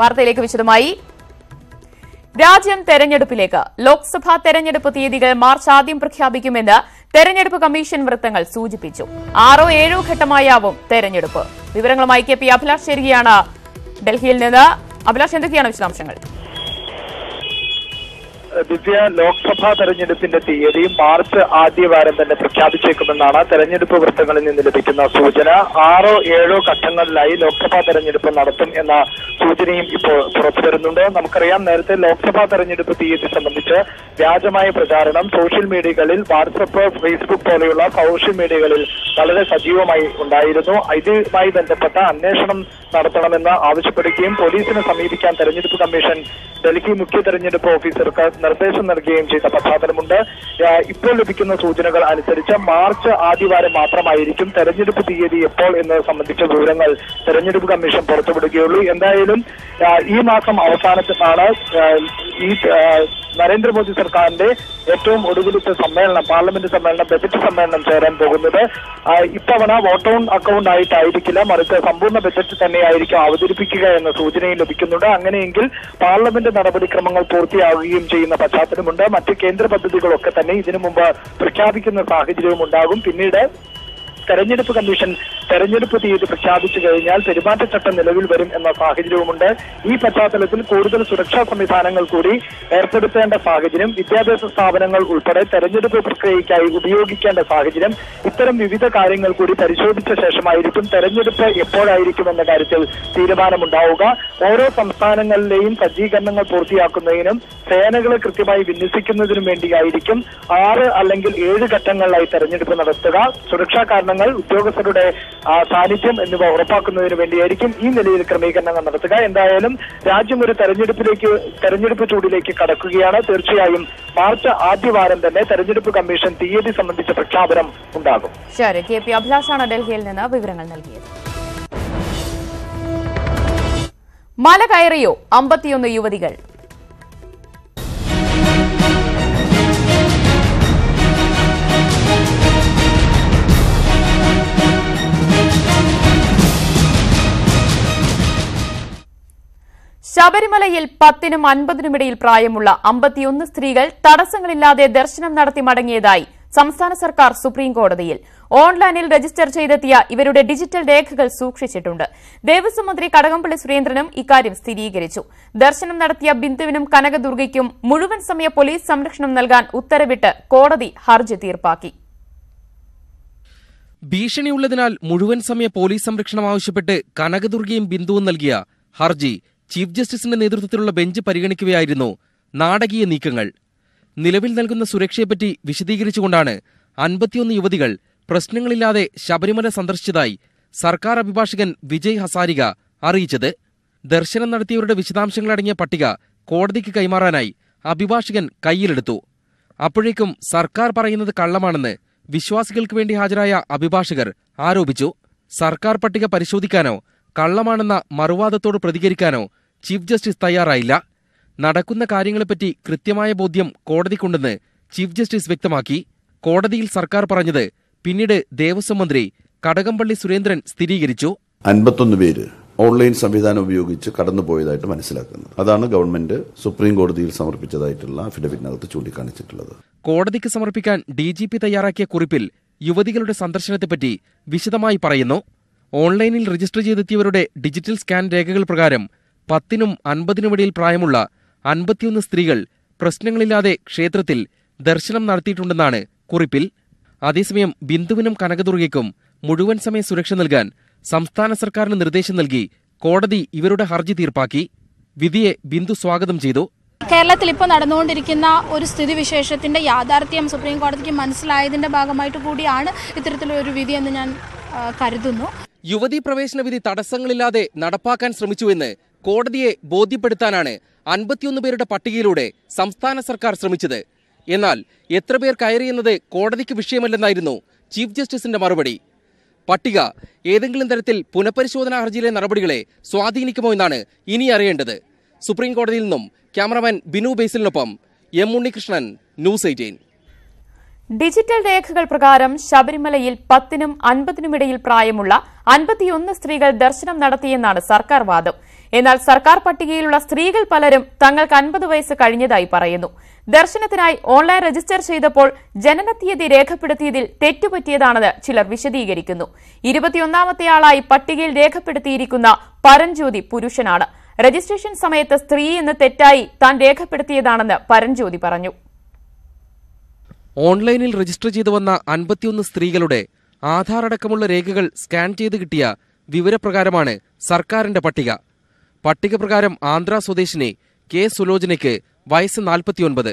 വാർത്തയിലേക്ക് വിശദമായി. രാജ്യം തെരഞ്ഞെടുപ്പിലേക്ക്. ലോക്സഭാ തെരഞ്ഞെടുപ്പ് തീയതികൾ മാർച്ച് ആദ്യം പ്രഖ്യാപിക്കുമെന്ന് തെരഞ്ഞെടുപ്പ് കമ്മീഷൻ വൃത്തങ്ങൾ സൂചിപ്പിച്ചു. 6-7 ഘട്ടമായാവും തെരഞ്ഞെടുപ്പ്. വിവരങ്ങളുമായി കെ പി അഭിലാഷ് ചേരുകയാണ് ഡൽഹിയിൽ നിന്ന്. അഭിലാഷ്, എന്തൊക്കെയാണ് വിശദാംശങ്ങൾ? ദിവ്യ, ലോക്സഭാ തെരഞ്ഞെടുപ്പിന്റെ തീയതി മാർച്ച് ആദ്യവാരം തന്നെ പ്രഖ്യാപിച്ചേക്കുമെന്നാണ് തെരഞ്ഞെടുപ്പ് വൃത്തങ്ങളിൽ നിന്ന് ലഭിക്കുന്ന സൂചന. 6-7 ഘട്ടങ്ങളിലായി ലോക്സഭാ തെരഞ്ഞെടുപ്പ് നടത്തും എന്ന സൂചനയും ഇപ്പോൾ പുറത്തുവരുന്നുണ്ട്. നമുക്കറിയാം, നേരത്തെ ലോക്സഭാ തെരഞ്ഞെടുപ്പ് തീയതി സംബന്ധിച്ച് വ്യാജമായ പ്രചാരണം സോഷ്യൽ മീഡിയകളിൽ, വാട്സപ്പ്, ഫേസ്ബുക്ക് പോലെയുള്ള സോഷ്യൽ മീഡിയകളിൽ വളരെ സജീവമായി ഉണ്ടായിരുന്നു. ഇതുമായി ബന്ധപ്പെട്ട അന്വേഷണം നടത്തണമെന്ന് ആവശ്യപ്പെടുകയും പോലീസിനെ സമീപിക്കാൻ തെരഞ്ഞെടുപ്പ് കമ്മീഷൻ ഡൽഹി മുഖ്യ തെരഞ്ഞെടുപ്പ് ഓഫീസർക്ക് നിർദ്ദേശം നൽകുകയും ചെയ്ത പശ്ചാത്തലമുണ്ട്. ഇപ്പോൾ ലഭിക്കുന്ന സൂചനകൾ അനുസരിച്ച് മാർച്ച് ആദ്യവാരം മാത്രമായിരിക്കും തെരഞ്ഞെടുപ്പ് തീയതി എപ്പോൾ എന്നത് സംബന്ധിച്ച വിവരങ്ങൾ തെരഞ്ഞെടുപ്പ് കമ്മീഷൻ പുറത്തുവിടുകയുള്ളൂ. എന്തായാലും ഈ മാസം അവസാനത്തിലാണ് ഈ നരേന്ദ്രമോദി സർക്കാരിന്റെ ഏറ്റവും ഒടുവിലത്തെ സമ്മേളനം, പാർലമെന്റ് സമ്മേളനം, ബജറ്റ് സമ്മേളനം ചേരാൻ പോകുന്നത്. ഇത്തവണ വോട്ട് ഓൺ അക്കൗണ്ട് ആയിട്ടായിരിക്കില്ല, മറിച്ച് സമ്പൂർണ്ണ ബജറ്റ് തന്നെയായിരിക്കും അവതരിപ്പിക്കുക എന്ന സൂചനയും ലഭിക്കുന്നുണ്ട്. അങ്ങനെയെങ്കിൽ പാർലമെന്റ് നടപടിക്രമങ്ങൾ പൂർത്തിയാവുകയും ചെയ്യുന്ന പശ്ചാത്തലമുണ്ട്. മറ്റ് കേന്ദ്ര പദ്ധതികളൊക്കെ തന്നെ ഇതിനു മുമ്പ് പ്രഖ്യാപിക്കുന്ന സാഹചര്യവും ഉണ്ടാകും. പിന്നീട് തെരഞ്ഞെടുപ്പ് കമ്മീഷൻ തെരഞ്ഞെടുപ്പ് തീയതി പ്രഖ്യാപിച്ചു കഴിഞ്ഞാൽ പെരുമാറ്റച്ചട്ടം നിലവിൽ വരും എന്ന സാഹചര്യവുമുണ്ട്. ഈ പശ്ചാത്തലത്തിൽ കൂടുതൽ സുരക്ഷാ സംവിധാനങ്ങൾ കൂടി ഏർപ്പെടുത്തേണ്ട സാഹചര്യം, വിദ്യാഭ്യാസ സ്ഥാപനങ്ങൾ ഉൾപ്പെടെ തെരഞ്ഞെടുപ്പ് പ്രക്രിയയ്ക്കായി ഉപയോഗിക്കേണ്ട സാഹചര്യം, ഇത്തരം വിവിധ കാര്യങ്ങൾ കൂടി പരിശോധിച്ച ശേഷമായിരിക്കും തെരഞ്ഞെടുപ്പ് എപ്പോഴായിരിക്കുമെന്ന കാര്യത്തിൽ തീരുമാനമുണ്ടാവുക. ഓരോ സംസ്ഥാനങ്ങളിലെയും സജ്ജീകരണങ്ങൾ പൂർത്തിയാക്കുന്നതിനും സേനകളെ കൃത്യമായി വിന്യസിക്കുന്നതിനും വേണ്ടിയായിരിക്കും 6 അല്ലെങ്കിൽ 7 ഘട്ടങ്ങളിലായി തെരഞ്ഞെടുപ്പ് നടത്തുക. സുരക്ഷാ കാരണങ്ങൾ, ഉദ്യോഗസ്ഥരുടെ സാന്നിധ്യം എന്നിവ ഉറപ്പാക്കുന്നതിന് വേണ്ടിയായിരിക്കും ഈ നിലയിൽ ക്രമീകരണങ്ങൾ നടത്തുക. എന്തായാലും രാജ്യം ഒരു തെരഞ്ഞെടുപ്പ് ചൂടിലേക്ക് കടക്കുകയാണ്. തീർച്ചയായും മാർച്ച് ആദ്യവാരം തന്നെ തെരഞ്ഞെടുപ്പ് കമ്മീഷൻ തീയതി സംബന്ധിച്ച പ്രഖ്യാപനം ഉണ്ടാകും. ശരി, കെ പി അഭിലാഷാണ് ഡൽഹിയിൽ നിന്ന് വിവരങ്ങൾ നൽകിയത്. മല കയറിയോ 51 യുവതികൾ? ശബരിമലയിൽ 10നും 50നും ഇടയിൽ പ്രായമുള്ള 51 സ്ത്രീകൾ തടസ്സങ്ങളില്ലാതെ ദർശനം നടത്തി മടങ്ങിയതായി സംസ്ഥാന സർക്കാർ സുപ്രീംകോടതിയിൽ. ഓൺലൈനിൽ രജിസ്റ്റർ ചെയ്തെത്തിയ ഇവരുടെ ഡിജിറ്റൽ രേഖകൾ സൂക്ഷിച്ചിട്ടുണ്ട്. ദേവസ്വം മന്ത്രി കടകംപള്ളി സുരേന്ദ്രനും ഇക്കാര്യം സ്ഥിരീകരിച്ചു. ദർശനം നടത്തിയ ബിന്ദുവിനും കനകദുർഗയ്ക്കും മുഴുവൻ സമയ പോലീസ് സംരക്ഷണം നൽകാൻ ഉത്തരവിട്ട് കോടതി ഹർജി തീർപ്പാക്കി. ഭീഷണിയുള്ളതിനാൽ മുഴുവൻ സമയ പോലീസ് സംരക്ഷണം ആവശ്യപ്പെട്ട് കനകദുർഗയും ബിന്ദുവും നൽകിയ ഹർജി ചീഫ് ജസ്റ്റിസിന്റെ നേതൃത്വത്തിലുള്ള ബെഞ്ച് പരിഗണിക്കുകയായിരുന്നു നാടകീയ നീക്കങ്ങൾ. നിലവിൽ നൽകുന്ന സുരക്ഷയെപ്പറ്റി വിശദീകരിച്ചുകൊണ്ടാണ് 51 യുവതികൾ പ്രശ്നങ്ങളില്ലാതെ ശബരിമല സന്ദർശിച്ചതായി സർക്കാർ അഭിഭാഷകൻ വിജയ് ഹസാരിക അറിയിച്ചത്. ദർശനം നടത്തിയവരുടെ വിശദാംശങ്ങളടങ്ങിയ പട്ടിക കോടതിക്ക് കൈമാറാനായി അഭിഭാഷകൻ കൈയിലെടുത്തു. അപ്പോഴേക്കും സർക്കാർ പറയുന്നത് കള്ളമാണെന്ന് വിശ്വാസികൾക്ക് വേണ്ടി ഹാജരായ അഭിഭാഷകർ ആരോപിച്ചു. സർക്കാർ പട്ടിക പരിശോധിക്കാനോ കള്ളമാണെന്ന മറുവാദത്തോട് പ്രതികരിക്കാനോ ചീഫ് ജസ്റ്റിസ് തയ്യാറായില്ല. നടക്കുന്ന കാര്യങ്ങളെപ്പറ്റി കൃത്യമായ ബോധ്യം കോടതിക്കുണ്ടെന്ന് ചീഫ് ജസ്റ്റിസ് വ്യക്തമാക്കി. കോടതിയിൽ സർക്കാർ പറഞ്ഞത് പിന്നീട് ദേവസ്വം മന്ത്രി കടകംപള്ളി സുരേന്ദ്രൻ സ്ഥിരീകരിച്ചു. 51 പേര് ഓൺലൈൻ സംവിധാനം ഉപയോഗിച്ച് കടന്നുപോയതായിട്ട് മനസ്സിലാക്കുന്നത്. അതാണ് ഗവൺമെന്റ് സുപ്രീം കോടതിയിൽ സമർപ്പിച്ചതായിട്ടുള്ള അഫിഡവിറ്റിനകത്ത് ചൂണ്ടിക്കാണിച്ചിട്ടുള്ളത്. കോടതിക്ക് സമർപ്പിക്കാൻ DGP തയ്യാറാക്കിയ കുറിപ്പിൽ യുവതികളുടെ സന്ദർശനത്തെപ്പറ്റി വിശദമായി പറയുന്നു. ഓൺലൈനിൽ രജിസ്റ്റർ ചെയ്തെത്തിയവരുടെ ഡിജിറ്റൽ സ്കാൻ രേഖകൾ പ്രകാരം 10നും 50നും ഇടയിൽ പ്രായമുള്ള 51 സ്ത്രീകൾ പ്രശ്നങ്ങളില്ലാതെ ക്ഷേത്രത്തിൽ ദർശനം നടത്തിയിട്ടുണ്ടെന്നാണ് കുറിപ്പിൽ. അതേസമയം ബിന്ദുവിനും കനകദുർഗയ്ക്കും മുഴുവൻ സമയ സുരക്ഷ നൽകാൻ സംസ്ഥാന സർക്കാരിന് നിർദ്ദേശം നൽകി കോടതി ഇവരുടെ ഹർജി തീർപ്പാക്കി. വിധിയെ ബിന്ദു സ്വാഗതം ചെയ്തു. കേരളത്തിൽ ഇപ്പോൾ നടന്നുകൊണ്ടിരിക്കുന്ന ഒരു സ്ഥിതിവിശേഷത്തിന്റെ യാഥാർത്ഥ്യം സുപ്രീം കോടതിക്ക് മനസ്സിലായതിന്റെ ഭാഗമായിട്ട് കൂടിയാണ് ഇത്തരത്തിലൊരു വിധിയെന്ന് ഞാൻ കരുതുന്നു. യുവതീ പ്രവേശന വിധി തടസ്സങ്ങളില്ലാതെ നടപ്പാക്കാൻ ശ്രമിച്ചുവെന്ന് കോടതിയെ ബോധ്യപ്പെടുത്താനാണ് 51 പേരുടെ പട്ടികയിലൂടെ സംസ്ഥാന സർക്കാർ ശ്രമിച്ചത്. എന്നാൽ എത്ര പേർ കയറിയെന്നത് കോടതിക്ക് വിഷയമല്ലെന്നായിരുന്നു ചീഫ് ജസ്റ്റിസിന്റെ മറുപടി. പട്ടിക ഏതെങ്കിലും തരത്തിൽ പുനഃപരിശോധനാ ഹർജിയിലെ നടപടികളെ സ്വാധീനിക്കുമോ എന്നാണ് ഇനി അറിയേണ്ടത്. സുപ്രീം കോടതിയിൽ നിന്നും ക്യാമറമാൻ ബിനു ബേസിലിനൊപ്പം എം ഉണ്ണികൃഷ്ണൻ, ന്യൂസ് 18. ഡിജിറ്റൽ രേഖകൾ പ്രകാരം ശബരിമലയിൽ 10നും 50നും ഇടയിൽ പ്രായമുള്ള 51 സ്ത്രീകൾ ദർശനം നടത്തിയെന്നാണ് സർക്കാർ വാദം. എന്നാൽ സർക്കാർ പട്ടികയിലുള്ള സ്ത്രീകൾ പലരും തങ്ങൾക്ക് 50 വയസ്സ് കഴിഞ്ഞതായി പറയുന്നു. ദർശനത്തിനായി ഓൺലൈൻ രജിസ്റ്റർ ചെയ്തപ്പോൾ ജനനത്തീയതി രേഖപ്പെടുത്തിയതിൽ തെറ്റുപറ്റിയതാണെന്ന് ചിലർ വിശദീകരിക്കുന്നു. 21ാമത്തെയാളായി പട്ടികയിൽ രേഖപ്പെടുത്തിയിരിക്കുന്ന പരഞ്ജ്യോതി പുരുഷനാണ്. രജിസ്ട്രേഷൻ സമയത്ത് സ്ത്രീ എന്ന് തെറ്റായി താൻ രേഖപ്പെടുത്തിയതാണെന്ന് പരഞ്ജ്യോതി പറഞ്ഞു. ഓൺലൈനിൽ രജിസ്റ്റർ ചെയ്തു വന്ന 51 സ്ത്രീകളുടെ ആധാർ അടക്കമുള്ള രേഖകൾ സ്കാൻ ചെയ്ത് കിട്ടിയ വിവരപ്രകാരമാണ് സർക്കാരിന്റെ പട്ടിക. പട്ടിക പ്രകാരം ആന്ധ്ര സ്വദേശിനി കെ സുലോചനയ്ക്ക് വയസ്സ് 49.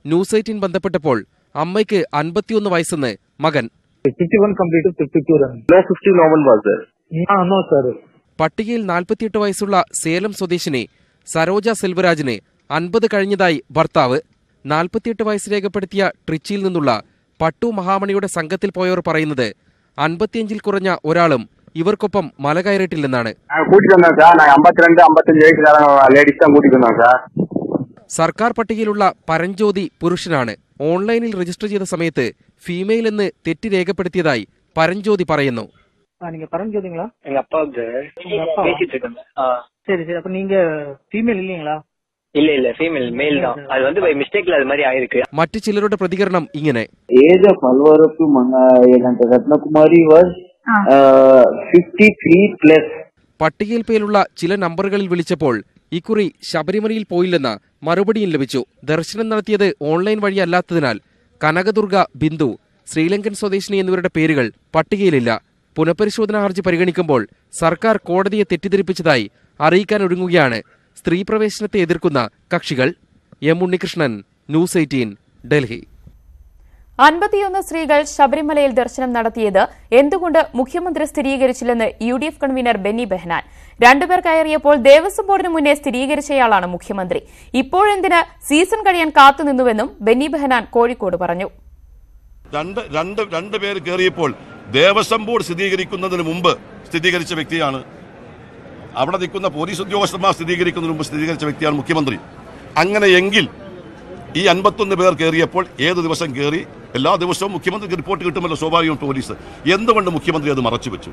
ന്യൂസ് 18 ബന്ധപ്പെട്ടപ്പോൾ അമ്മയ്ക്ക് 51 വയസ്സെന്ന് മകൻ. പട്ടികയിൽ 48 വയസ്സുള്ള സേലം സ്വദേശിനി സരോജ സെൽവരാജിന് 50 കഴിഞ്ഞതായി ഭർത്താവ്. 48 വയസ്സ് രേഖപ്പെടുത്തിയ ട്രിച്ചിയിൽ നിന്നുള്ള പട്ടു മഹാമണിയുടെ സംഘത്തിൽ പോയവർ പറയുന്നത് 55 കുറഞ്ഞ ഒരാളും ഇവർക്കൊപ്പം മല കയറിയിട്ടില്ലെന്നാണ്. സർക്കാർ പട്ടികയിലുള്ള പരഞ്ജ്യോതി പുരുഷനാണ്. ഓൺലൈനിൽ രജിസ്റ്റർ ചെയ്ത സമയത്ത് ഫീമെയിൽ എന്ന് തെറ്റി രേഖപ്പെടുത്തിയതായി പരഞ്ജ്യോതി പറയുന്നു. മറ്റു ചിലരുടെ പ്രതികരണം ഇങ്ങനെ. പട്ടികയിൽ പേരുള്ള ചില നമ്പറുകളിൽ വിളിച്ചപ്പോൾ ഇക്കുറി ശബരിമലയിൽ പോയില്ലെന്ന മറുപടിയും ലഭിച്ചു. ദർശനം നടത്തിയത് ഓൺലൈൻ വഴിയല്ലാത്തതിനാൽ കനകദുർഗ, ബിന്ദു, ശ്രീലങ്കൻ സ്വദേശിനി എന്നിവരുടെ പേരുകൾ പട്ടികയിലില്ല. പുനഃപരിശോധനാ ഹർജി പരിഗണിക്കുമ്പോൾ സർക്കാർ കോടതിയെ തെറ്റിദ്ധരിപ്പിച്ചതായി അറിയിക്കാനൊരുങ്ങുകയാണ് സ്ത്രീ പ്രവേശനത്തെ എതിർക്കുന്ന കക്ഷികൾ. M Unnikrishnan, news 18, Delhi. 51 സ്ത്രീകൾ ശബരിമലയിൽ ദർശനം നടത്തിയത് എന്തുകൊണ്ട് മുഖ്യമന്ത്രി സ്ഥിരീകരിച്ചില്ലെന്ന് UDF കൺവീനർ ബെന്നി ബെഹനാൻ. 2 പേർ കയറിയപ്പോൾ ദേവസ്വം ബോർഡിന് മുന്നേ സ്ഥിരീകരിച്ചയാളാണ് മുഖ്യമന്ത്രി. ഇപ്പോഴെന്തിന് സീസൺ കഴിയാൻ കാത്തുനിന്നുവെന്നും ബെന്നി ബെഹനാൻ കോഴിക്കോട് പറഞ്ഞു. രണ്ട് പേർ കയറിയപ്പോൾ ദേവസ്വം ബോർഡ് സ്ഥിരീകരിക്കുന്നതിന് മുമ്പ് സ്ഥിരീകരിച്ച വ്യക്തിയാണ്. അവിടെ നിൽക്കുന്ന പോലീസ് ഉദ്യോഗസ്ഥന്മാർ സ്ഥിരീകരിക്കുന്നതിന് മുമ്പ് സ്ഥിരീകരിച്ച വ്യക്തിയാണ് മുഖ്യമന്ത്രി. അങ്ങനെയെങ്കിൽ ഈ 51 പേർ കയറിയപ്പോൾ ഏത് ദിവസം കയറി? എല്ലാ ദിവസവും മുഖ്യമന്ത്രിക്ക് റിപ്പോർട്ട് കിട്ടുമല്ലോ, സ്വാഭാവികം പോലീസ്. എന്തുകൊണ്ട് മുഖ്യമന്ത്രി അത് മറച്ചുവെച്ചു?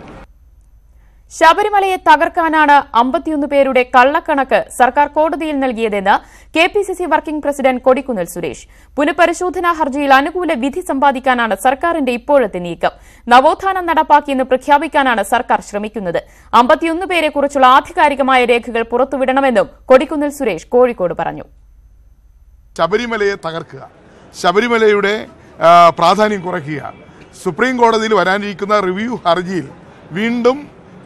ശബരിമലയെ തകർക്കാനാണ് 51 പേരുടെ കള്ളക്കണക്ക് സർക്കാർ കോടതിയിൽ നൽകിയതെന്ന് KPCC working president Kodikunnil Suresh. പുനഃപരിശോധനാ ഹർജിയിൽ അനുകൂല വിധി സമ്പാദിക്കാനാണ് സർക്കാരിന്റെ ഇപ്പോഴത്തെ നീക്കം. നവോത്ഥാനം നടപ്പാക്കിയെന്ന് പ്രഖ്യാപിക്കാനാണ് സർക്കാർ ശ്രമിക്കുന്നത്. 51 പേരെക്കുറിച്ചുള്ള ആധികാരികമായ രേഖകൾ പുറത്തുവിടണമെന്നും കൊടിക്കുന്നിൽ സുരേഷ് കോഴിക്കോട് പറഞ്ഞു. ശബരിമലയെ തകർക്കുക, ശബരിമലയുടെ പ്രാധാന്യം കുറയ്ക്കുക, സുപ്രീം കോടതിയിൽ വരാനിരിക്കുന്ന റിവ്യൂ ഹർജിയിൽ വീണ്ടും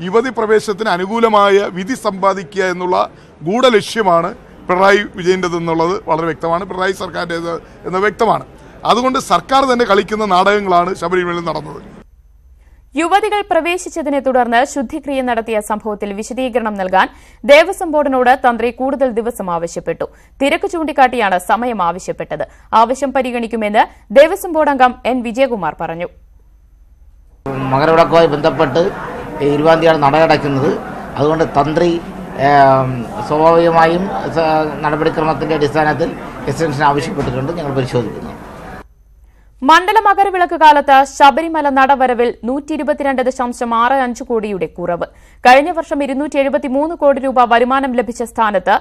യുവതി പ്രവേശനത്തിന് അനുകൂലമായ വിധി സമ്പാദിക്കുക എന്നുള്ള ഗൂഢലക്ഷ്യമാണ് പിണറായി വിജയൻ്റെതെന്നുള്ളത് വളരെ വ്യക്തമാണ്. പിണറായി സർക്കാരിൻ്റേത് എന്ന് വ്യക്തമാണ്. അതുകൊണ്ട് സർക്കാർ തന്നെ കളിക്കുന്ന നാടകങ്ങളാണ് ശബരിമലയിൽ നടന്നത്. യുവതികൾ പ്രവേശിച്ചതിനെ തുടർന്ന് ശുദ്ധിക്രിയ നടത്തിയ സംഭവത്തിൽ വിശദീകരണം നൽകാൻ ദേവസ്വം ബോർഡിനോട് തന്ത്രി കൂടുതൽ ദിവസം ആവശ്യപ്പെട്ടു. തിരക്ക് ചൂണ്ടിക്കാട്ടിയാണ് സമയം ആവശ്യപ്പെട്ടത്. ആവശ്യം പരിഗണിക്കുമെന്ന് ദേവസ്വം ബോർഡ് അംഗം N. വിജയകുമാർ പറഞ്ഞു. മകരവിളക്കുമായി ബന്ധപ്പെട്ട് 20-ാം തീയതിയാണ് നട അടയ്ക്കുന്നത്. അതുകൊണ്ട് തന്ത്രി സ്വാഭാവികമായും നടപടിക്രമത്തിന്റെ അടിസ്ഥാനത്തിൽ എക്സ്റ്റൻഷൻ ആവശ്യപ്പെട്ടിട്ടുണ്ട്. ഞങ്ങൾ പരിശോധിക്കുന്നു. മണ്ഡല മകരവിളക്ക് കാലത്ത് ശബരിമല നടവരവിൽ 122.65 കോടിയുടെ കുറവ്. കഴിഞ്ഞ വർഷം 273 കോടി രൂപ വരുമാനം ലഭിച്ച സ്ഥാനത്ത്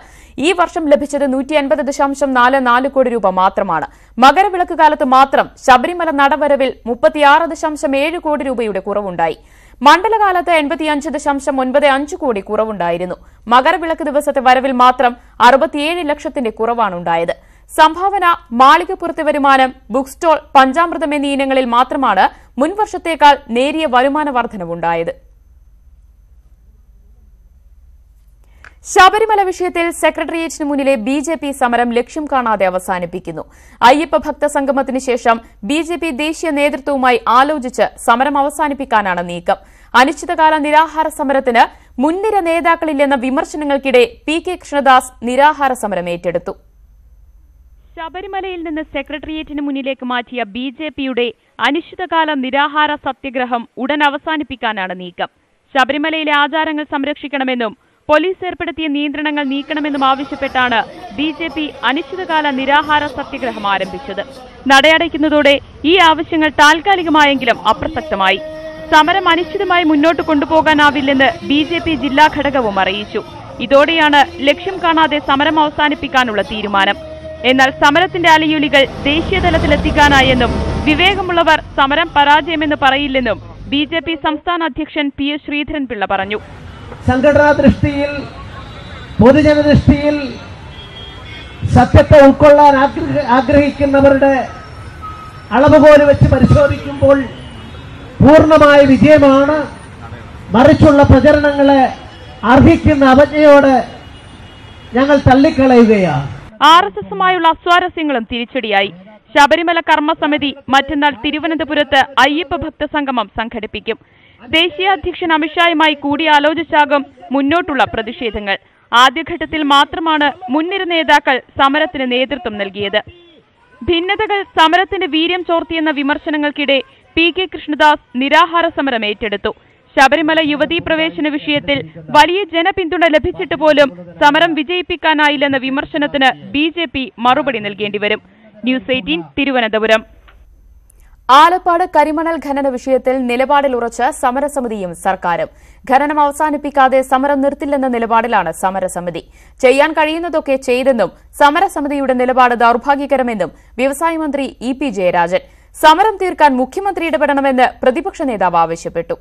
ഈ വർഷം ലഭിച്ചത് 150.44 കോടി രൂപ മാത്രമാണ്. മകരവിളക്ക് കാലത്ത് മാത്രം ശബരിമല നടവരവിൽ 36.7 കോടി രൂപയുടെ കുറവുണ്ടായി. മണ്ഡലകാലത്ത് 85.95 കോടി കുറവുണ്ടായിരുന്നു. മകരവിളക്ക് ദിവസത്തെ വരവിൽ മാത്രം 67 ലക്ഷത്തിന്റെ കുറവാണുണ്ടായത്. സംഭാവന, മാളികപ്പുറത്തെ വരുമാനം, ബുക്ക് സ്റ്റോൾ, പഞ്ചാമൃതം എന്നീ ഇനങ്ങളിൽ മാത്രമാണ് മുൻവർഷത്തേക്കാൾ നേരിയ വരുമാന വർധനവുണ്ടായത്. ശബരിമല വിഷയത്തിൽ സെക്രട്ടേറിയറ്റിന് മുന്നിലെ BJP സമരം ലക്ഷ്യം കാണാതെ അവസാനിപ്പിക്കുന്നു. അയ്യപ്പ ഭക്ത സംഗമത്തിന് ശേഷം BJP ദേശീയ നേതൃത്വവുമായി ആലോചിച്ച് സമരം അവസാനിപ്പിക്കാനാണ് നീക്കം. അനിശ്ചിതകാല നിരാഹാര സമരത്തിന് മുൻനിര നേതാക്കളില്ലെന്ന വിമർശനങ്ങൾക്കിടെ PK കൃഷ്ണദാസ് നിരാഹാര സമരം ഏറ്റെടുത്തു. ശബരിമലയിൽ നിന്ന് സെക്രട്ടേറിയറ്റിന് മുന്നിലേക്ക് മാറ്റിയ BJPയുടെ അനിശ്ചിതകാല നിരാഹാര സത്യഗ്രഹം ഉടൻ അവസാനിപ്പിക്കാനാണ് നീക്കം. ശബരിമലയിലെ ആചാരങ്ങൾ സംരക്ഷിക്കണമെന്നും പോലീസ് ഏർപ്പെടുത്തിയ നിയന്ത്രണങ്ങൾ നീക്കണമെന്നും ആവശ്യപ്പെട്ടാണ് BJP അനിശ്ചിതകാല നിരാഹാര സത്യഗ്രഹം ആരംഭിച്ചത്. നടയടയ്ക്കുന്നതോടെ ഈ ആവശ്യങ്ങൾ താൽക്കാലികമായെങ്കിലും അപ്രസക്തമായി. സമരം അനിശ്ചിതമായി മുന്നോട്ട് കൊണ്ടുപോകാനാവില്ലെന്ന് BJP ജില്ലാ ഘടകവും അറിയിച്ചു. ഇതോടെയാണ് ലക്ഷ്യം കാണാതെ സമരം അവസാനിപ്പിക്കാനുള്ള തീരുമാനം. എന്നാൽ സമരത്തിന്റെ അലയൊലികൾ ദേശീയതലത്തിലെത്തിക്കാനായെന്നും വിവേകമുള്ളവർ സമരം പരാജയമെന്ന് പറയില്ലെന്നും BJP സംസ്ഥാന അധ്യക്ഷൻ PS ശ്രീധരൻപിള്ള പറഞ്ഞു. സംഘടനാ ദൃഷ്ടിയിൽ, പൊതുജന ദൃഷ്ടിയിൽ സത്യത്തെ ഉൾക്കൊള്ളാൻ ആഗ്രഹിക്കുന്നവരുടെ അളവുകോല് വെച്ച് പരിശോധിക്കുമ്പോൾ പൂർണ്ണമായ വിജയമാണ്. മറിച്ചുള്ള പ്രചരണങ്ങളെ അർഹിക്കുന്ന അവജ്ഞയോടെ ഞങ്ങൾ തള്ളിക്കളയുകയാണ്. RSSുമായുള്ള അസ്വാരസ്യങ്ങളും തിരിച്ചടിയായി. ശബരിമല കർമ്മസമിതി മറ്റന്നാൾ തിരുവനന്തപുരത്ത് അയ്യപ്പ ഭക്ത സംഗമം സംഘടിപ്പിക്കും. ദേശീയ അധ്യക്ഷൻ അമിത്ഷായുമായി കൂടിയാലോചിച്ചാകും മുന്നോട്ടുള്ള പ്രതിഷേധങ്ങൾ. ആദ്യഘട്ടത്തിൽ മാത്രമാണ് മുൻനിര നേതാക്കൾ സമരത്തിന് നേതൃത്വം നൽകിയത്. ഭിന്നതകൾ സമരത്തിന്റെ വീര്യം ചോർത്തിയെന്ന വിമർശനങ്ങൾക്കിടെ PK കൃഷ്ണദാസ് നിരാഹാര സമരം ഏറ്റെടുത്തു. ശബരിമല യുവതീ പ്രവേശന വിഷയത്തിൽ വലിയ ജനപിന്തുണ ലഭിച്ചിട്ട് പോലും സമരം വിജയിപ്പിക്കാനായില്ലെന്ന വിമർശനത്തിന് BJP മറുപടി നൽകേണ്ടി വരും. ന്യൂസ് 18 തിരുവനന്തപുരം. ആലപ്പാട് കരിമണൽ ഖനന വിഷയത്തിൽ നിലപാടിൽ ഉറച്ച സമരസമിതിയും സർക്കാരും. ഖനനം അവസാനിപ്പിക്കാതെ സമരം നിർത്തില്ലെന്ന നിലപാടിലാണ് സമരസമിതി. ചെയ്യാൻ കഴിയുന്നതൊക്കെ ചെയ്തെന്നും സമരസമിതിയുടെ നിലപാട് ദൌർഭാഗ്യകരമെന്നും വ്യവസായ മന്ത്രി EP ജയരാജൻ. സമരം തീർക്കാൻ മുഖ്യമന്ത്രി ഇടപെടണമെന്ന് പ്രതിപക്ഷ നേതാവ് ആവശ്യപ്പെട്ടു.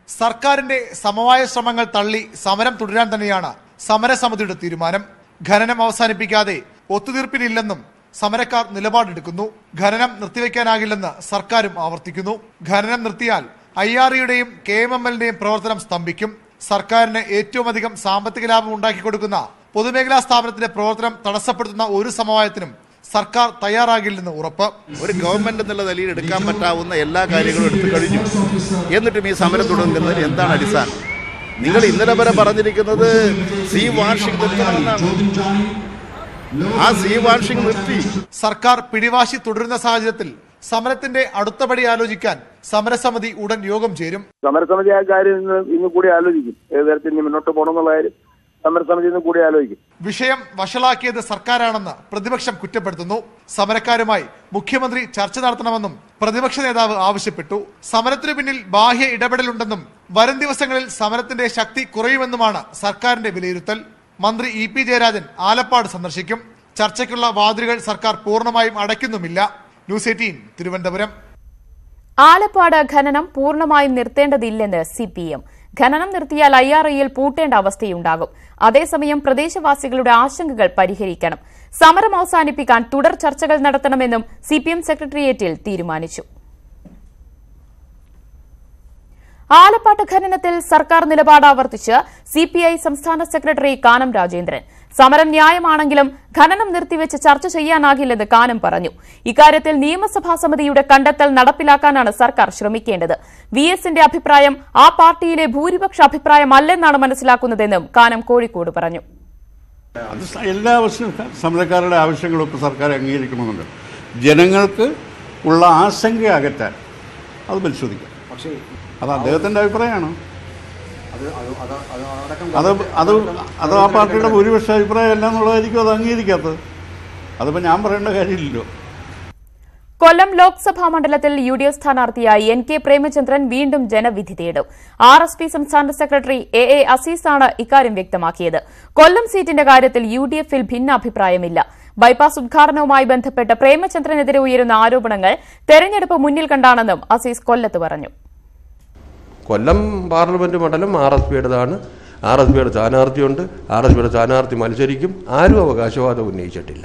സർക്കാരിന്റെ സമവായ ശ്രമങ്ങൾ തള്ളി സമരം തുടരാൻ തന്നെയാണ് സമരസമിതിയുടെ തീരുമാനം. ഖനനം അവസാനിപ്പിക്കാതെ ഒത്തുതീർപ്പിനില്ലെന്നും സമരക്കാർ നിലപാടെടുക്കുന്നു. ഖനനം നിർത്തിവെക്കാനാകില്ലെന്ന് സർക്കാരും ആവർത്തിക്കുന്നു. ഖനനം നിർത്തിയാൽ IREയുടെയും KMMLന്റെയും പ്രവർത്തനം സ്തംഭിക്കും. സർക്കാരിന് ഏറ്റവും അധികം സാമ്പത്തിക ലാഭം ഉണ്ടാക്കിക്കൊടുക്കുന്ന പൊതുമേഖലാ സ്ഥാപനത്തിന്റെ പ്രവർത്തനം തടസ്സപ്പെടുത്തുന്ന ഒരു സമവായത്തിനും സർക്കാർ തയ്യാറാകില്ലെന്ന് ഉറപ്പ്. ഒരു ഗവൺമെന്റ് എന്നുള്ള നിലയിൽ എടുക്കാൻ പറ്റാവുന്ന എല്ലാ കാര്യങ്ങളും എടുത്തു കഴിഞ്ഞു. എന്നിട്ടും ഈ സമരം തുടങ്ങുന്നതിന് എന്താണ് അടിസ്ഥാനം? നിങ്ങൾ ഇന്നലെ വരെ പറഞ്ഞിരിക്കുന്നത് സീ വാഷിംഗ് നിർത്തണമെന്നാണ്. ആ സീ വാഷിംഗ് നിർത്തി. സർക്കാർ പിടിവാശി തുടരുന്ന സാഹചര്യത്തിൽ സമരത്തിന്റെ അടുത്തപടി ആലോചിക്കാൻ സമരസമിതി ഉടൻ യോഗം ചേരും. സമരസമിതി ആ കാര്യം ഇന്ന് കൂടി ആലോചിക്കും. ഏത് തരത്തിൽ മുന്നോട്ട് പോകണമെന്നുള്ള കാര്യം സമരസമിതി ഇന്ന് കൂടി ആലോചിക്കും. വിഷയം വഷളാക്കിയത് സർക്കാരാണെന്ന് പ്രതിപക്ഷം കുറ്റപ്പെടുത്തുന്നു. സമരക്കാരുമായി മുഖ്യമന്ത്രി ചർച്ച നടത്തണമെന്നും പ്രതിപക്ഷ നേതാവ് ആവശ്യപ്പെട്ടു. സമരത്തിനു പിന്നിൽ ബാഹ്യ ഇടപെടലുണ്ടെന്നും വരും ദിവസങ്ങളിൽ സമരത്തിന്റെ ശക്തി കുറയുമെന്നുമാണ് സർക്കാരിന്റെ വിലയിരുത്തൽ. മന്ത്രി EP ജയരാജൻ ആലപ്പാട് സന്ദർശിക്കും. ചർച്ചയ്ക്കുള്ള വാതിലുകൾ സർക്കാർ പൂർണ്ണമായും അടയ്ക്കുന്നുമില്ല. ന്യൂസ് 18 തിരുവനന്തപുരം. ആലപ്പാട് ഖനനം പൂർണ്ണമായും നിർത്തേണ്ടതില്ലെന്ന് CPM. ഖനനം നിർത്തിയാൽ IREയിൽ പൂട്ടേണ്ട അവസ്ഥയുണ്ടാകും. അതേസമയം പ്രദേശവാസികളുടെ ആശങ്കകൾ പരിഹരിക്കണം. സമരം അവസാനിപ്പിക്കാൻ തുടർ ചർച്ചകൾ നടത്തണമെന്നും CPM സെക്രട്ടേറിയറ്റിൽ തീരുമാനിച്ചു. ആലപ്പാട്ട് ഖനനത്തിൽ സർക്കാർ നിലപാട് ആവർത്തിച്ച് CPI സംസ്ഥാന സെക്രട്ടറി കാനം രാജേന്ദ്രൻ. സമരം ന്യായമാണെങ്കിലും ഖനനം നിർത്തിവെച്ച് ചർച്ച ചെയ്യാനാകില്ലെന്ന് കാനം പറഞ്ഞു. ഇക്കാര്യത്തിൽ നിയമസഭാ സമിതിയുടെ കണ്ടെത്തൽ നടപ്പിലാക്കാനാണ് സർക്കാർ ശ്രമിക്കേണ്ടത്. VSന്റെ അഭിപ്രായം ആ പാർട്ടിയിലെ ഭൂരിപക്ഷ അഭിപ്രായമല്ലെന്നാണ് മനസ്സിലാക്കുന്നതെന്നും കാനം കോഴിക്കോട് പറഞ്ഞു. എല്ലാ സമരക്കാരുടെ ആവശ്യങ്ങളൊക്കെ സർക്കാർ അംഗീകരിക്കണമെന്നുണ്ട്. ജനങ്ങൾക്ക് ഉള്ള ആശങ്ക അകറ്റാൻ അത് പരിശോധിക്കാം. അത് അദ്ദേഹത്തിൻ്റെ അഭിപ്രായമാണ്. അത് ആ പാർട്ടിയുടെ ഭൂരിപക്ഷ അഭിപ്രായമല്ല എന്നുള്ളതായിരിക്കും അത് അംഗീകരിക്കാത്തത്. അതിപ്പോൾ ഞാൻ പറയേണ്ട കാര്യമില്ലല്ലോ. കൊല്ലം ലോക്സഭാ മണ്ഡലത്തിൽ UDF സ്ഥാനാർത്ഥിയായി NK പ്രേമചന്ദ്രൻ വീണ്ടും ജനവിധി തേടും. RSP സംസ്ഥാന സെക്രട്ടറി AA അസീസാണ് ഇക്കാര്യം വ്യക്തമാക്കിയത്. കൊല്ലം സീറ്റിന്റെ കാര്യത്തിൽ UDFൽ ഭിന്നാഭിപ്രായമില്ല. ബൈപ്പാസ് ഉദ്ഘാടനവുമായി ബന്ധപ്പെട്ട് പ്രേമചന്ദ്രനെതിരെ ഉയരുന്ന ആരോപണങ്ങൾ തെരഞ്ഞെടുപ്പ് മുന്നിൽ കണ്ടാണെന്നും അസീസ് കൊല്ലത്ത് പറഞ്ഞു. കൊല്ലം പാർലമെന്റ് മണ്ഡലം RSPയുടേതാണ്. RSPയുടെ സ്ഥാനാർത്ഥിയുണ്ട്. RSPയുടെ സ്ഥാനാർത്ഥി മത്സരിക്കും. ആരും അവകാശവാദം ഉന്നയിച്ചിട്ടില്ല.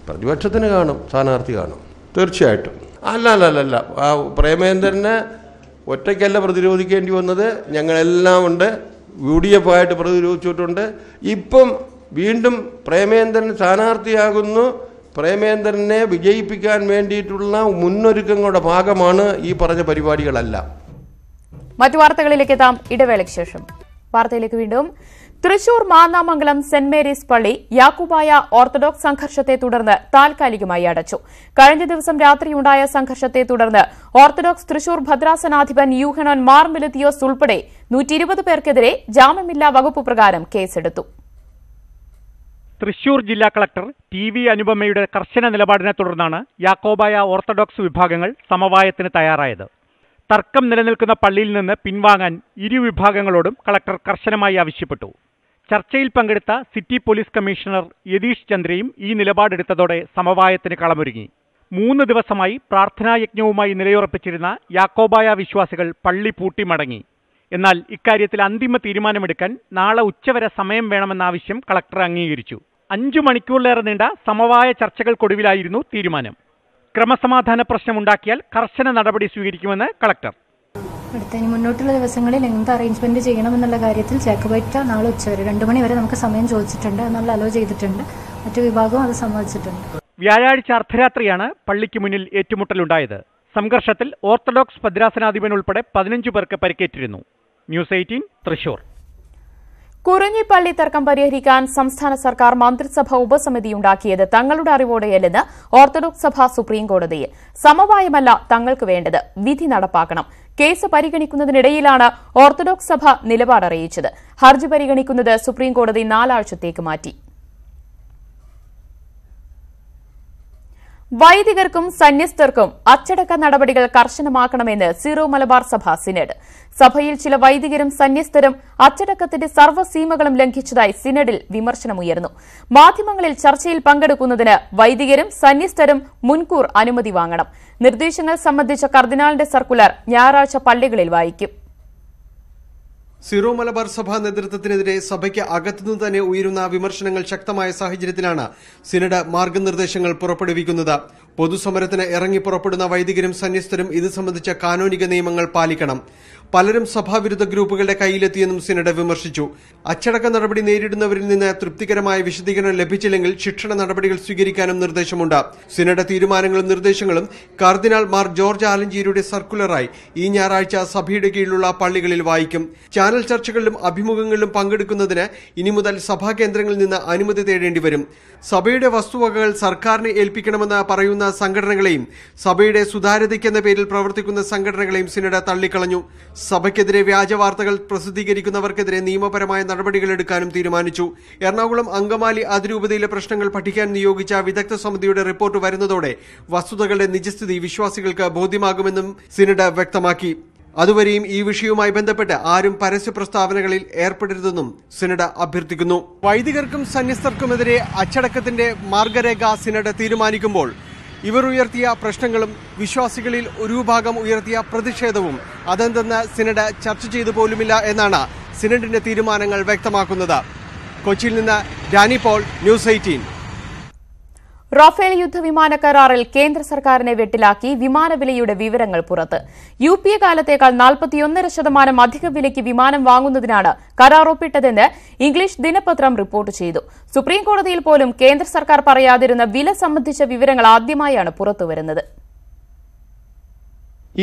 പ്രതിപക്ഷത്തിന് കാണും, സ്ഥാനാർത്ഥി കാണും, തീർച്ചയായിട്ടും. അല്ല പ്രേമേന്ദ്രനെ ഒറ്റയ്ക്കല്ല പ്രതിരോധിക്കേണ്ടി വന്നത്. ഞങ്ങളെല്ലാം ഉണ്ട്. UDF ആയിട്ട് പ്രതിരോധിച്ചിട്ടുണ്ട്. ഇപ്പം വീണ്ടും പ്രേമേന്ദ്രൻ സ്ഥാനാർത്ഥിയാകുന്നു. പ്രേമേന്ദ്രനെ വിജയിപ്പിക്കാൻ വേണ്ടിയിട്ടുള്ള മുന്നൊരുക്കങ്ങളുടെ ഭാഗമാണ് ഈ പറഞ്ഞ പരിപാടികളെല്ലാം. മറ്റു വാർത്തകളിലേക്ക് എത്താം. ഇടവേളയ്ക്ക് ശേഷം വാർത്തയിലേക്ക് വീണ്ടും. തൃശൂർ മാന്നാമംഗലം സെന്റ് മേരീസ് പള്ളി യാക്കൂബായ ഓർത്തഡോക്സ് സംഘർഷത്തെ തുടർന്ന് താൽക്കാലികമായി അടച്ചു. കഴിഞ്ഞ ദിവസം രാത്രിയുണ്ടായ സംഘർഷത്തെ തുടർന്ന് ഓർത്തഡോക്സ് തൃശൂർ ഭദ്രാസനാധിപൻ യൂഹനോൻ മാർ മിലുത്തിയോസ് ഉൾപ്പെടെ 120 പേർക്കെതിരെ ജാമ്യമില്ലാ വകുപ്പ് പ്രകാരം കേസെടുത്തു. തൃശൂർ ജില്ലാ കളക്ടർ TV അനുപമയുടെ കർശന നിലപാടിനെ തുടർന്നാണ് യാക്കോബായ ഓർത്തഡോക്സ് വിഭാഗങ്ങൾ സമവായത്തിന് തയ്യാറായത്. തർക്കം നിലനിൽക്കുന്ന പള്ളിയിൽ നിന്ന് പിൻവാങ്ങാൻ ഇരുവിഭാഗങ്ങളോടും കളക്ടർ കർശനമായി ആവശ്യപ്പെട്ടു. ചർച്ചയിൽ പങ്കെടുത്ത സിറ്റി പോലീസ് കമ്മീഷണർ യതീഷ് ചന്ദ്രയും ഈ നിലപാടെടുത്തതോടെ സമവായത്തിന് കളമൊരുങ്ങി. 3 ദിവസമായി പ്രാർത്ഥനായജ്ഞവുമായി നിലയുറപ്പിച്ചിരുന്ന യാക്കോബായ വിശ്വാസികൾ പള്ളി പൂട്ടി മടങ്ങി. എന്നാൽ ഇക്കാര്യത്തിൽ അന്തിമ തീരുമാനമെടുക്കാൻ നാളെ ഉച്ചവരെ സമയം വേണമെന്ന ആവശ്യം കളക്ടർ അംഗീകരിച്ചു. 5 മണിക്കൂറിലേറെ നീണ്ട സമവായ ചർച്ചകൾക്കൊടുവിലായിരുന്നു തീരുമാനം. ക്രമസമാധാന പ്രശ്നമുണ്ടാക്കിയാൽ കർശന നടപടി സ്വീകരിക്കുമെന്ന് കളക്ടർ. ഇനി മുന്നോട്ടുള്ള ദിവസങ്ങളിൽ എന്ത് അറേഞ്ച്മെന്റ് ചെയ്യണമെന്നുള്ള കാര്യത്തിൽ ജാക്കബൈറ്റ് നാളെ ഉച്ചവരെ 2 മണി വരെ നമുക്ക് സമയം ചോദിച്ചിട്ടുണ്ട്, എന്നുള്ള അലോ ചെയ്തിട്ടുണ്ട്. മറ്റു വിഭാഗവും അത് സമ്മതിച്ചിട്ടുണ്ട്. വ്യാഴാഴ്ച അർദ്ധരാത്രിയാണ് പള്ളിക്ക് മുന്നിൽ ഏറ്റുമുട്ടലുണ്ടായത്. സംഘർഷത്തിൽ ഓർത്തഡോക്സ് ഭദ്രാസനാധിപൻ ഉൾപ്പെടെ 15 പേർക്ക് പരിക്കേറ്റിരുന്നു. ന്യൂസ് 18 തൃശൂർ. കുറിഞ്ഞിപ്പള്ളി തർക്കം പരിഹരിക്കാൻ സംസ്ഥാന സർക്കാർ മന്ത്രിസഭ ഉപസമിതിയുണ്ടാക്കിയത് തങ്ങളുടെ അറിവോടെയല്ലെന്ന് ഓർത്തഡോക്സ് സഭ സുപ്രീംകോടതിയിൽ. സമവായമല്ല തങ്ങൾക്ക് വേണ്ടത്, വിധി നടപ്പാക്കണം. കേസ് പരിഗണിക്കുന്നതിനിടയിലാണ് ഓർത്തഡോക്സ് സഭ നിലപാടറിയിച്ചത്. ഹർജി പരിഗണിക്കുന്നത് സുപ്രീംകോടതി 4 ആഴ്ചത്തേക്ക് മാറ്റി. വൈദികർക്കും സന്യസ്തർക്കും അച്ചടക്ക നടപടികൾ കർശനമാക്കണമെന്ന് സീറോ മലബാർ സഭ സിനഡ്. സഭയിൽ ചില വൈദികരും സന്യസ്തരും അച്ചടക്കത്തിന്റെ സർവ്വസീമകളും ലംഘിച്ചതായി സിനഡിൽ വിമർശനമുയർന്നു. മാധ്യമങ്ങളിൽ ചർച്ചയിൽ പങ്കെടുക്കുന്നതിന് വൈദികരും സന്യസ്തരും മുൻകൂർ അനുമതി വാങ്ങണം. നിർദ്ദേശങ്ങൾ സംബന്ധിച്ച കർദിനാളിന്റെ സർക്കുലർ ഞായറാഴ്ച പള്ളികളിൽ വായിക്കും. സീറോ മലബാർ സഭാ നേതൃത്വത്തിനെതിരെ സഭയ്ക്ക് അകത്തുനിന്ന് തന്നെ ഉയരുന്ന വിമർശനങ്ങൾ ശക്തമായ സാഹചര്യത്തിലാണ് സിനഡ് മാർഗനിർദ്ദേശങ്ങൾ പുറപ്പെടുവിക്കുന്നത്. പൊതുസമരത്തിന് ഇറങ്ങി പുറപ്പെടുന്ന വൈദികരും സന്യസ്തരും ഇത് സംബന്ധിച്ച കാനോനിക നിയമങ്ങൾ പാലിക്കണം. പലരും സഭാവിരുദ്ധ ഗ്രൂപ്പുകളുടെ കയ്യിലെത്തിയെന്നും സിനഡ് വിമർശിച്ചു. അച്ചടക്ക നടപടി നേരിടുന്നവരിൽ നിന്ന് തൃപ്തികരമായ വിശദീകരണം ലഭിച്ചില്ലെങ്കിൽ ശിക്ഷണ നടപടികൾ സ്വീകരിക്കാനും നിർദ്ദേശമുണ്ട്. സിനഡ് തീരുമാനങ്ങളും നിർദ്ദേശങ്ങളും കർദിനാൾ മാർ ജോർജ് ആലഞ്ചേരിയുടെ സർക്കുലറായി ഈ ഞായറാഴ്ച സഭയുടെ കീഴിലുള്ള പള്ളികളിൽ വായിക്കും. ചാനൽ ചർച്ചകളിലും അഭിമുഖങ്ങളിലും പങ്കെടുക്കുന്നതിന് ഇനി മുതൽ സഭാ കേന്ദ്രങ്ങളിൽ നിന്ന് അനുമതി തേടേണ്ടി വരും. സഭയുടെ വസ്തുവകകൾ സർക്കാരിനെ ഏൽപ്പിക്കണമെന്ന് പറയുന്ന സംഘടനകളെയും സഭയുടെ സുതാര്യതയ്ക്കെന്ന പേരിൽ പ്രവർത്തിക്കുന്ന സംഘടനകളെയും സിനഡ് തള്ളിക്കളഞ്ഞു. സഭയ്ക്കെതിരെ വ്യാജ വാർത്തകൾ പ്രസിദ്ധീകരിക്കുന്നവർക്കെതിരെ നിയമപരമായ നടപടികളെടുക്കാനും തീരുമാനിച്ചു. എറണാകുളം അങ്കമാലി അതിരൂപതയിലെ പ്രശ്നങ്ങൾ പഠിക്കാൻ നിയോഗിച്ച വിദഗ്ധ സമിതിയുടെ റിപ്പോർട്ട് വരുന്നതോടെ വസ്തുതകളുടെ നിജസ്ഥിതി വിശ്വാസികൾക്ക് ബോധ്യമാകുമെന്നും സിനഡ് വ്യക്തമാക്കി. അതുവരെയും ഈ വിഷയവുമായി ബന്ധപ്പെട്ട് ആരും പരസ്യ പ്രസ്താവനകളിൽ ഏർപ്പെടരുതെന്നും സിനഡ് അഭ്യർത്ഥിക്കുന്നു. വൈദികർക്കും സന്യസ്തർക്കുമെതിരെ അച്ചടക്കത്തിന്റെ മാർഗരേഖ സിനഡ് തീരുമാനിക്കുമ്പോൾ ഇവർ ഉയർത്തിയ പ്രശ്നങ്ങളും വിശ്വാസികളിൽ ഒരു വിഭാഗം ഉയർത്തിയ പ്രതിഷേധവും അതെന്തെന്ന് സിനഡ് ചർച്ച ചെയ്തു പോലുമില്ല എന്നാണ് സിനഡിന്റെ തീരുമാനങ്ങൾ വ്യക്തമാക്കുന്നത്. കൊച്ചിയിൽ നിന്ന് ഡാനി പോൾ, ന്യൂസ് 18. റഫേൽ യുദ്ധവിമാന കരാറിൽ കേന്ദ്ര സർക്കാരിനെ വെട്ടിലാക്കി വിമാനവിലയുടെ വിവരങ്ങൾ പുറത്ത്. UPA കാലത്തേക്കാൾ 41% അധിക വിലയ്ക്ക് വിമാനം വാങ്ങുന്നതിനാണ് കരാർ ഒപ്പിട്ടതെന്ന് ഇംഗ്ലീഷ് ദിനപത്രം റിപ്പോർട്ട് ചെയ്തു. സുപ്രീംകോടതിയിൽ പോലും കേന്ദ്ര സർക്കാർ പറയാതിരുന്ന വില സംബന്ധിച്ച വിവരങ്ങൾ ആദ്യമായാണ് പുറത്തുവരുന്നത്.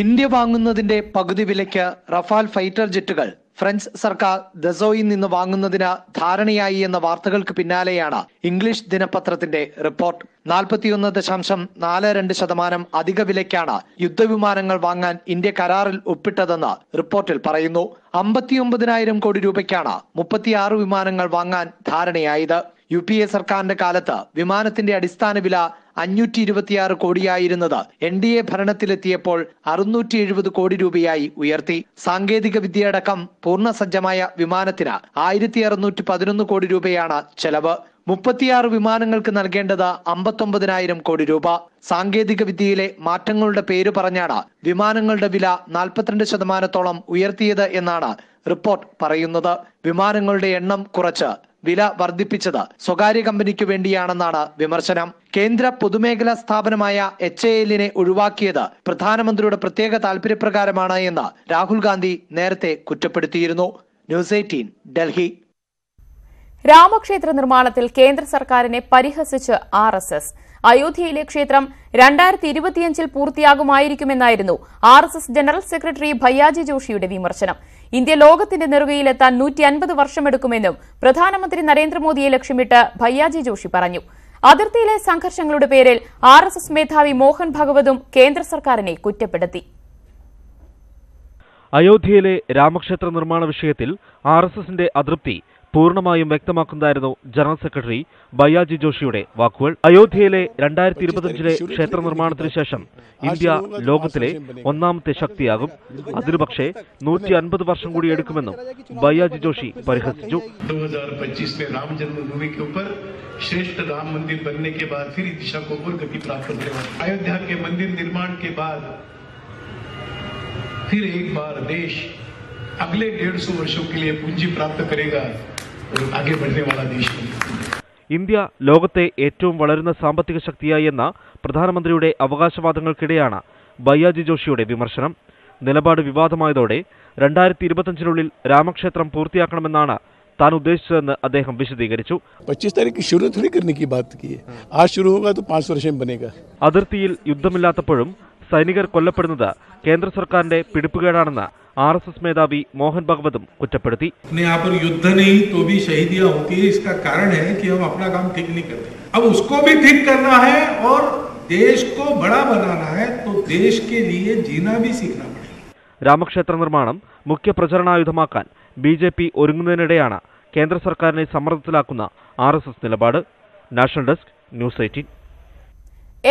ഇന്ത്യ വാങ്ങുന്നതിന്റെ പകുതി വിലയ്ക്ക് റഫാൽ ഫൈറ്റർ ജെറ്റുകൾ ഫ്രഞ്ച് സർക്കാർ ദസോയിൽ നിന്ന് വാങ്ങുന്നതിന് ധാരണയായി എന്ന വാർത്തകൾക്ക് പിന്നാലെയാണ് ഇംഗ്ലീഷ് ദിനപത്രത്തിന്റെ റിപ്പോർട്ട്. 41.42% അധിക വിലയ്ക്കാണ് യുദ്ധവിമാനങ്ങൾ വാങ്ങാൻ ഇന്ത്യ കരാറിൽ ഒപ്പിട്ടതെന്ന് റിപ്പോർട്ടിൽ പറയുന്നു. 59,000 കോടി രൂപയ്ക്കാണ് 36 വിമാനങ്ങൾ വാങ്ങാൻ ധാരണയായത്. UPA സർക്കാരിന്റെ കാലത്ത് വിമാനത്തിന്റെ അടിസ്ഥാന വില 526 കോടിയായിരുന്നത് NDA ഭരണത്തിലെത്തിയപ്പോൾ 670 കോടി രൂപയായി ഉയർത്തി. സാങ്കേതിക വിദ്യയടക്കം പൂർണ്ണസജ്ജമായ വിമാനത്തിന് 1611 കോടി രൂപയാണ് ചെലവ്. 36 വിമാനങ്ങൾക്ക് നൽകേണ്ടത് 59,000 കോടി രൂപ. സാങ്കേതിക വിദ്യയിലെ മാറ്റങ്ങളുടെ പേര് പറഞ്ഞാണ് വിമാനങ്ങളുടെ വില 42% ഉയർത്തിയത് എന്നാണ് റിപ്പോർട്ട് പറയുന്നത്. വിമാനങ്ങളുടെ എണ്ണം കുറച്ച് വില വർദ്ധിപ്പിച്ചത് സ്വകാര്യ കമ്പനിക്ക് വേണ്ടിയാണെന്നാണ് വിമർശനം. കേന്ദ്ര പൊതുമേഖലാ സ്ഥാപനമായ HAL ഒഴിവാക്കിയത് പ്രധാനമന്ത്രിയുടെ പ്രത്യേക താൽപര്യപ്രകാരമാണ് എന്ന് രാഹുൽ ഗാന്ധി നേരത്തെ കുറ്റപ്പെടുത്തിയിരുന്നു. ന്യൂസ് 18 ഡൽഹി. രാമക്ഷേത്ര നിർമ്മാണത്തിൽ കേന്ദ്ര സർക്കാരിനെ പരിഹസിച്ച് RSS. അയോധ്യയിലെ ക്ഷേത്രം 2025 പൂർത്തിയാകുമായിരിക്കുമെന്നായിരുന്നു RSS ജനറൽ സെക്രട്ടറി ഭയ്യാജി ജോഷിയുടെ വിമർശനം. ഇന്ത്യ ലോകത്തിന്റെ നെറുകയിലെത്താൻ 150 വർഷമെടുക്കുമെന്നും പ്രധാനമന്ത്രി നരേന്ദ്രമോദിയെ ലക്ഷ്യമിട്ട് ഭയ്യാജി ജോഷി പറഞ്ഞു. അതിർത്തിയിലെ സംഘർഷങ്ങളുടെ പേരിൽ RSS മേധാവി മോഹൻ ഭഗവതും കേന്ദ്ര സർക്കാരിനെ കുറ്റപ്പെടുത്തി. അയോധ്യയിലെ രാമക്ഷേത്ര നിർമ്മാണ വിഷയത്തിൽ RSSന്റെ അതൃപ്തി പൂർണ്ണമായും വ്യക്തമാക്കുന്നതായിരുന്നു ജനറൽ സെക്രട്ടറി ബയ്യാജി ജോഷിയുടെ വാക്കുകൾ. അയോധ്യയിലെ 2025 ക്ഷേത്ര നിർമ്മാണത്തിന് ശേഷം ഇന്ത്യ ലോകത്തിലെ ഒന്നാമത്തെ ശക്തിയാകും. അതിനു പക്ഷേ 150 വർഷം കൂടി എടുക്കുമെന്നും ബയ്യാജി ജോഷി പരിഹസിച്ചു. 2025 में राम जन्मभूमि के ऊपर श्रेष्ठ राम मंदिर बनने के बाद फिर दिशा को और गति प्राप्त होने वाली। अयोध्या के मंदिर निर्माण के बाद फिर एक बार देश अगले 150 वर्षों के लिए पूंजी प्राप्त करेगा और आगे बढ़ने वाला देश बनेगा. ഇന്ത്യ ലോകത്തെ ഏറ്റവും വളരുന്ന സാമ്പത്തിക ശക്തിയായി എന്ന പ്രധാനമന്ത്രിയുടെ അവകാശവാദങ്ങൾക്കിടെയാണ് ബയ്യാജി ജോഷിയുടെ വിമർശനം. നിലപാട് വിവാദമായതോടെ 2025 രാമക്ഷേത്രം പൂർത്തിയാക്കണമെന്നാണ് താൻ ഉദ്ദേശിച്ചതെന്ന് അദ്ദേഹം വിശദീകരിച്ചു. 25 तारीख की शुरू थोड़ी करने की बात की है. आज शुरू होगा तो 5 वर्ष में बनेगा. അതിർത്തിയിൽ യുദ്ധമില്ലാത്തപ്പോഴും സൈനികർ കൊല്ലപ്പെടുന്നത് കേന്ദ്ര സർക്കാരിന്റെ പിടിപ്പുകേടാണെന്ന് RSS മേധാവി മോഹൻ ഭഗവതും കുറ്റപ്പെടുത്തി. यहाँ पर युद्ध नहीं तो भी शहीदियां होती है. इसका कारण है कि हम अपना काम ठीक नहीं करते. अब उसको भी ठीक करना है और देश को बड़ा बनाना है तो देश के लिए जीना भी सीखना पड़ेगा. രാമക്ഷേത്ര നിർമ്മാണം മുഖ്യ പ്രചരണായുധമാക്കാൻ BJP ഒരുങ്ങുന്നതിനിടെയാണ് കേന്ദ്ര സർക്കാരിനെ സമ്മർദ്ദത്തിലാക്കുന്ന RSS നിലപാട്. National desk news 18.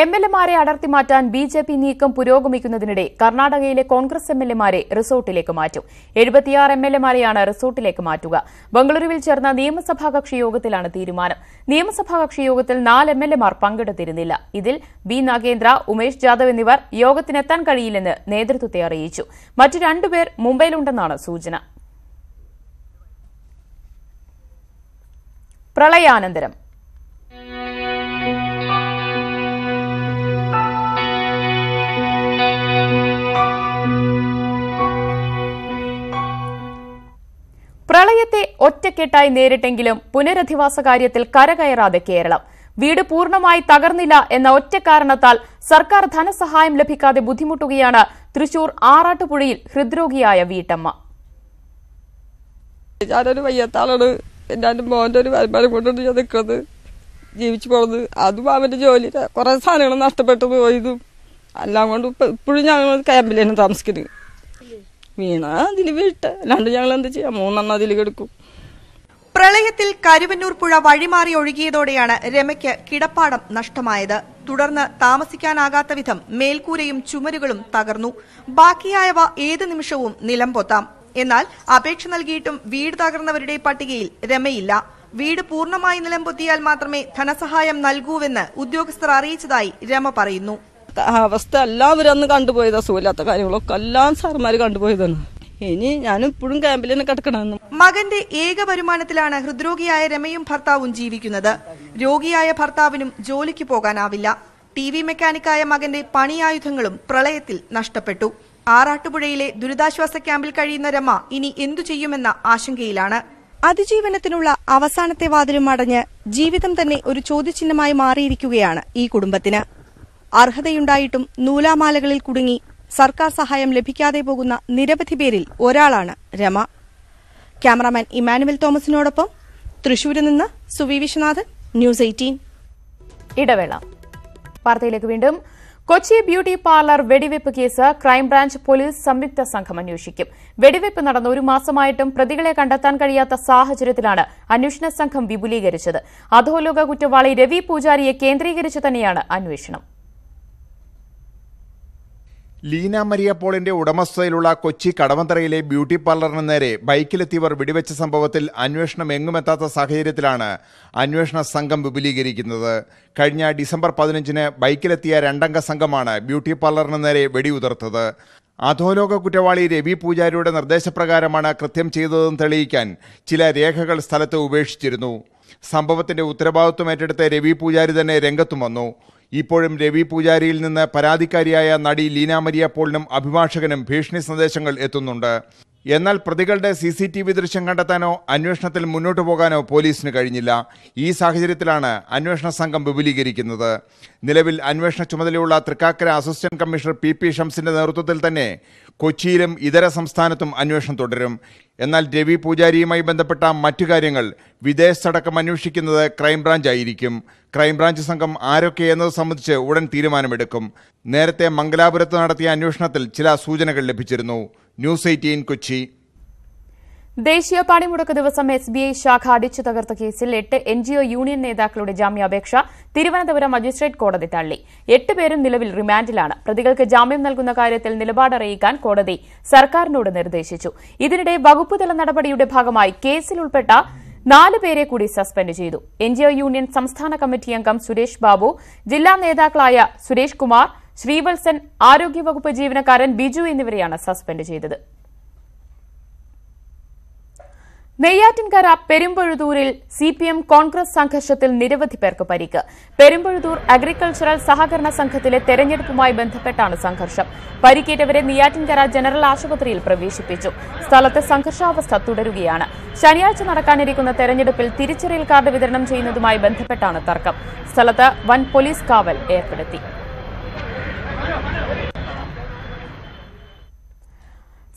MLA-മാരെ അടർത്തി മാറ്റാൻ BJP നീക്കം പുരോഗമിക്കുന്നതിനിടെ കർണാടകയിലെ കോൺഗ്രസ് MLA-മാരെ റിസോർട്ടിലേക്ക് മാറ്റും. 76 MLA-മാരെയാണ് റിസോർട്ടിലേക്ക് മാറ്റുക. ബംഗളൂരുവിൽ ചേർന്ന നിയമസഭാ കക്ഷി യോഗത്തിലാണ് തീരുമാനം. നിയമസഭാ കക്ഷി യോഗത്തിൽ 4 MLA-മാർ പങ്കെടുത്തിരുന്നില്ല. ഇതിൽ B. നാഗേന്ദ്ര, ഉമേഷ് ജാദവ് എന്നിവർ യോഗത്തിനെത്താൻ കഴിയില്ലെന്ന് നേതൃത്വത്തെ അറിയിച്ചു. മറ്റു 2 പേർ മുംബൈയിലുണ്ടെന്നാണ് സൂചന. പ്രളയാനന്തരം പ്രളയത്തെ ഒറ്റക്കെട്ടായി നേരിട്ടെങ്കിലും പുനരധിവാസ കാര്യത്തിൽ കരകയറാതെ കേരളം. വീട് പൂർണ്ണമായി തകർന്നില്ല എന്ന ഒറ്റ കാരണത്താൽ സർക്കാർ ധനസഹായം ലഭിക്കാതെ ബുദ്ധിമുട്ടുകയാണ് തൃശൂർ ആറാട്ടുപുഴയിൽ ഹൃദ്രോഗിയായ വീട്ടമ്മ. ഞാനൊരു വയ്യാത്താളാണ്. എൻ്റെ മോൻ്റെ ഒരു വരുമാനം കൊണ്ടാണ് ഞാൻ നിൽക്കുന്നത്, ജീവിച്ചു പോകുന്നത്. അതും അവൻ്റെ ജോലി കുറേ സാധനങ്ങൾ നഷ്ടപ്പെട്ടു പോയതും എല്ലാം കൊണ്ട് ഇപ്പോഴും ഞങ്ങൾ ക്യാമ്പിലാണ് താമസിക്കുന്നത്. വീണ അതിൽ വീട്ട് അല്ലാണ്ട് ഞങ്ങൾ എന്ത് ചെയ്യാം, 3 അതിൽ കിടക്കും. പ്രളയത്തിൽ കരുവന്നൂർ പുഴ വഴിമാറി ഒഴുകിയതോടെയാണ് രമയ്ക്ക് കിടപ്പാടം നഷ്ടമായത്. തുടർന്ന് താമസിക്കാനാകാത്ത വിധം മേൽക്കൂരയും ചുമരുകളും തകർന്നു. ബാക്കിയായവ ഏത് നിമിഷവും നിലംപൊത്താം. എന്നാൽ അപേക്ഷ നൽകിയിട്ടും വീട് തകർന്നവരുടെ പട്ടികയിൽ രമയില്ല. വീട് പൂർണ്ണമായി നിലംപൊത്തിയാൽ മാത്രമേ ധനസഹായം നൽകൂവെന്ന് ഉദ്യോഗസ്ഥർ അറിയിച്ചതായി രമ പറയുന്നു. അവസ്ഥ എല്ലാവരും അന്ന് കണ്ടുപോയത്, അസുഖമില്ലാത്ത കാര്യങ്ങളൊക്കെ എല്ലാം സാർമാര് കണ്ടുപോയതാണ്. ഇനി ഞാനിപ്പോഴും ക്യാമ്പിൽ തന്നെ കിടക്കണമെന്ന്. മകന്റെ ഏക വരുമാനത്തിലാണ് ഹൃദ്രോഗിയായ രമയും ഭർത്താവും ജീവിക്കുന്നത്. രോഗിയായ ഭർത്താവിനും ജോലിക്ക് പോകാനാവില്ല. TV മെക്കാനിക്കായ മകന്റെ പണിയായുധങ്ങളും പ്രളയത്തിൽ നഷ്ടപ്പെട്ടു. ആറാട്ടുപുഴയിലെ ദുരിതാശ്വാസ ക്യാമ്പിൽ കഴിയുന്ന രമ ഇനി എന്തു ചെയ്യുമെന്ന ആശങ്കയിലാണ്. അതിജീവനത്തിനുള്ള അവസാനത്തെ വാതിലും അടഞ്ഞ് ജീവിതം തന്നെ ഒരു ചോദ്യചിഹ്നമായി മാറിയിരിക്കുകയാണ് ഈ കുടുംബത്തിന്. അർഹതയുണ്ടായിട്ടും നൂലാമാലകളിൽ കുടുങ്ങി സർക്കാർ സഹായം ലഭിക്കാതെ പോകുന്ന നിരവധി പേരിൽ ഒരാളാണ് രമ. ക്യാമറാമാൻ ഇമാനുവൽ തോമസിനോടൊപ്പം തൃശൂരിൽ നിന്ന് സുവി വിശ്വനാഥൻ, ന്യൂസ് 18. ഇടവേള. വാർത്തയിലേക്ക് വീണ്ടും. കൊച്ചി ബ്യൂട്ടി പാർലർ വെടിവെപ്പ് കേസ് ക്രൈംബ്രാഞ്ച് പോലീസ് സംയുക്ത സംഘം അന്വേഷിക്കും. വെടിവെപ്പ് നടന്ന 1 മാസമായിട്ടും പ്രതികളെ കണ്ടെത്താൻ കഴിയാത്ത സാഹചര്യത്തിലാണ് അന്വേഷണ സംഘം വിപുലീകരിച്ചത്. അധോലോക കുറ്റവാളി രവി പൂജാരിയെ കേന്ദ്രീകരിച്ച് തന്നെയാണ് അന്വേഷണം. ലീന മരിയ പോളിന്റെ ഉടമസ്ഥതയിലുള്ള കൊച്ചി കടവന്തറയിലെ ബ്യൂട്ടി പാർലറിന് നേരെ ബൈക്കിലെത്തിയവർ വെടിവെച്ച സംഭവത്തിൽ അന്വേഷണം എങ്ങുമെത്താത്ത സാഹചര്യത്തിലാണ് അന്വേഷണ സംഘം വിപുലീകരിക്കുന്നത്. കഴിഞ്ഞ ഡിസംബർ 15-ന് ബൈക്കിലെത്തിയ 2-അംഗ സംഘമാണ് ബ്യൂട്ടി പാർലറിന് നേരെ വെടിയുതിർത്തത്. അധോലോക കുറ്റവാളി രവി പൂജാരിയുടെ നിർദ്ദേശപ്രകാരമാണ് കൃത്യം ചെയ്തതെന്ന് തെളിയിക്കാൻ ചില രേഖകൾ സ്ഥലത്ത് ഉപേക്ഷിച്ചിരുന്നു. സംഭവത്തിന്റെ ഉത്തരവാദിത്വം ഏറ്റെടുത്ത രവി പൂജാരി തന്നെ രംഗത്തും വന്നു. ഇപ്പോഴും രവി പൂജാരിയിൽ നിന്ന് പരാതിക്കാരിയായ നടി ലീന മരിയ പോളിനും അഭിഭാഷകനും ഭീഷണി സന്ദേശങ്ങൾ എത്തുന്നുണ്ട്. എന്നാൽ പ്രതികളുടെ CCTV ദൃശ്യം കണ്ടെത്താനോ അന്വേഷണത്തിൽ മുന്നോട്ടു പോകാനോ പോലീസിന് കഴിഞ്ഞില്ല. ഈ സാഹചര്യത്തിലാണ് അന്വേഷണ സംഘം വിപുലീകരിക്കുന്നത്. നിലവിൽ അന്വേഷണ ചുമതലയുള്ള തൃക്കാക്കര അസിസ്റ്റന്റ് കമ്മീഷണർ PP ഷംസിന്റെ നേതൃത്വത്തിൽ തന്നെ കൊച്ചിയിലും ഇതര സംസ്ഥാനത്തും അന്വേഷണം തുടരും. എന്നാൽ രവി പൂജാരിയുമായി ബന്ധപ്പെട്ട മറ്റു കാര്യങ്ങൾ വിദേശത്തടക്കം അന്വേഷിക്കുന്നത് ക്രൈംബ്രാഞ്ച് ആയിരിക്കും. ക്രൈംബ്രാഞ്ച് സംഘം ആരൊക്കെ എന്നത് സംബന്ധിച്ച് ഉടൻ തീരുമാനമെടുക്കും. നേരത്തെ മംഗലാപുരത്ത് നടത്തിയ അന്വേഷണത്തിൽ ചില സൂചനകൾ ലഭിച്ചിരുന്നു. ന്യൂസ് 18 കൊച്ചി. ദേശീയ പണിമുടക്ക് ദിവസം SBI ശാഖ അടിച്ചു തകർത്ത കേസിൽ 8 NGO യൂണിയൻ നേതാക്കളുടെ ജാമ്യാപേക്ഷ തിരുവനന്തപുരം മജിസ്ട്രേറ്റ് കോടതി തള്ളി. 8 പേരും നിലവിൽ റിമാൻഡിലാണ്. പ്രതികൾക്ക് ജാമ്യം നൽകുന്ന കാര്യത്തിൽ നിലപാടറിയിക്കാൻ കോടതി സർക്കാരിനോട് നിർദ്ദേശിച്ചു. ഇതിനിടെ വകുപ്പുതല നടപടിയുടെ ഭാഗമായി കേസിൽ ഉൾപ്പെട്ട 4 പേരെ കൂടി സസ്പെൻഡ് ചെയ്തു. NGO യൂണിയൻ സംസ്ഥാന കമ്മിറ്റി അംഗം സുരേഷ് ബാബു, ജില്ലാ നേതാക്കളായ സുരേഷ് കുമാർ, ശ്രീവത്സൻ, ആരോഗ്യവകുപ്പ് ജീവനക്കാരൻ ബിജു എന്നിവരെയാണ് സസ്പെൻഡ് ചെയ്തത്. നെയ്യാറ്റിൻകര പെരുമ്പഴുതൂരിൽ CPM കോൺഗ്രസ് സംഘർഷത്തിൽ നിരവധി പേർക്ക് പരിക്ക്. പെരുമ്പഴുതൂർ അഗ്രികൾച്ചറൽ സഹകരണ സംഘത്തിലെ തെരഞ്ഞെടുപ്പുമായി ബന്ധപ്പെട്ടാണ് സംഘർഷം. പരിക്കേറ്റവരെ നെയ്യാറ്റിൻകര ജനറൽ ആശുപത്രിയിൽ പ്രവേശിപ്പിച്ചു. സ്ഥലത്ത് സംഘർഷാവസ്ഥ തുടരുകയാണ്. ശനിയാഴ്ച നടക്കാനിരിക്കുന്ന തെരഞ്ഞെടുപ്പിൽ തിരിച്ചറിയൽ കാർഡ് വിതരണം ചെയ്യുന്നതുമായി ബന്ധപ്പെട്ടാണ് തർക്കം. സ്ഥലത്ത് വൻ പോലീസ് കാവൽ ഏർപ്പെടുത്തി.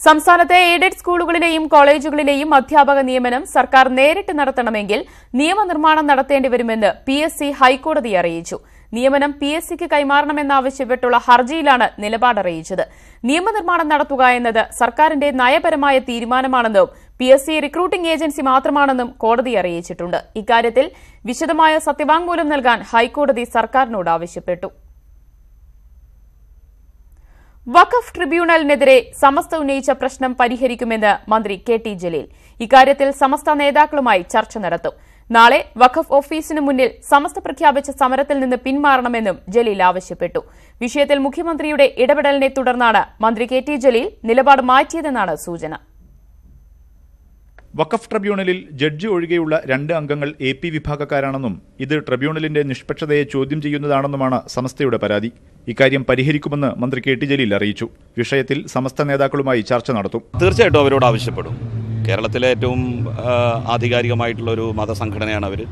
സംസ്ഥാനത്തെ എയ്ഡഡ് സ്കൂളുകളിലെയും കോളേജുകളിലെയും അധ്യാപക നിയമനം സർക്കാർ നേരിട്ട് നടത്തണമെങ്കിൽ നിയമനിർമ്മാണം നടത്തേണ്ടിവരുമെന്ന് PSC ഹൈക്കോടതിയെ അറിയിച്ചു. നിയമനം PSCക്ക് കൈമാറണമെന്നാവശ്യപ്പെട്ടുള്ള ഹർജിയിലാണ് നിലപാടറിയിച്ചത്. നിയമനിർമ്മാണം നടത്തുക എന്നത് സർക്കാരിന്റെ നയപരമായ തീരുമാനമാണെന്നും PSC റിക്രൂട്ടിംഗ് ഏജൻസി മാത്രമാണെന്നും കോടതി അറിയിച്ചിട്ടുണ്ട്. ഇക്കാര്യത്തിൽ വിശദമായ സത്യവാങ്മൂലം നൽകാൻ ഹൈക്കോടതി സർക്കാരിനോട് ആവശ്യപ്പെട്ടു. വഖഫ് ട്രിബ്യൂണലിനെതിരെ സമസ്ത ഉന്നയിച്ച പ്രശ്നം പരിഹരിക്കുമെന്ന് മന്ത്രി KT ജലീൽ. ഇക്കാര്യത്തിൽ സമസ്ത നേതാക്കളുമായി ചർച്ച നടത്തും. നാളെ വഖഫ് ഓഫീസിന് മുന്നിൽ സമസ്ത പ്രഖ്യാപിച്ച സമരത്തിൽ നിന്ന് പിന്മാറണമെന്നും ജലീൽ ആവശ്യപ്പെട്ടു. വിഷയത്തിൽ മുഖ്യമന്ത്രിയുടെ ഇടപെടലിനെ തുടർന്നാണ് മന്ത്രി KT ജലീൽ നിലപാട് മാറ്റിയതെന്നാണ് സൂചന. വഖഫ് ട്രിബ്യൂണലിൽ ജഡ്ജി ഒഴികെയുള്ള 2 അംഗങ്ങൾ AP വിഭാഗക്കാരാണെന്നും ഇത് ട്രിബ്യൂണലിന്റെ നിഷ്പക്ഷതയെ ചോദ്യം ചെയ്യുന്നതാണെന്നുമാണ് സമസ്തയുടെ പരാതി. ഇക്കാര്യം പരിഹരിക്കുമെന്ന് മന്ത്രി KT ജലീൽ അറിയിച്ചു. വിഷയത്തിൽ സമസ്ത നേതാക്കളുമായി ചർച്ച നടത്തും. തീർച്ചയായിട്ടും അവരോട് ആവശ്യപ്പെടും. കേരളത്തിലെ ഏറ്റവും ആധികാരികമായിട്ടുള്ള ഒരു മതസംഘടനയാണ് അവർ.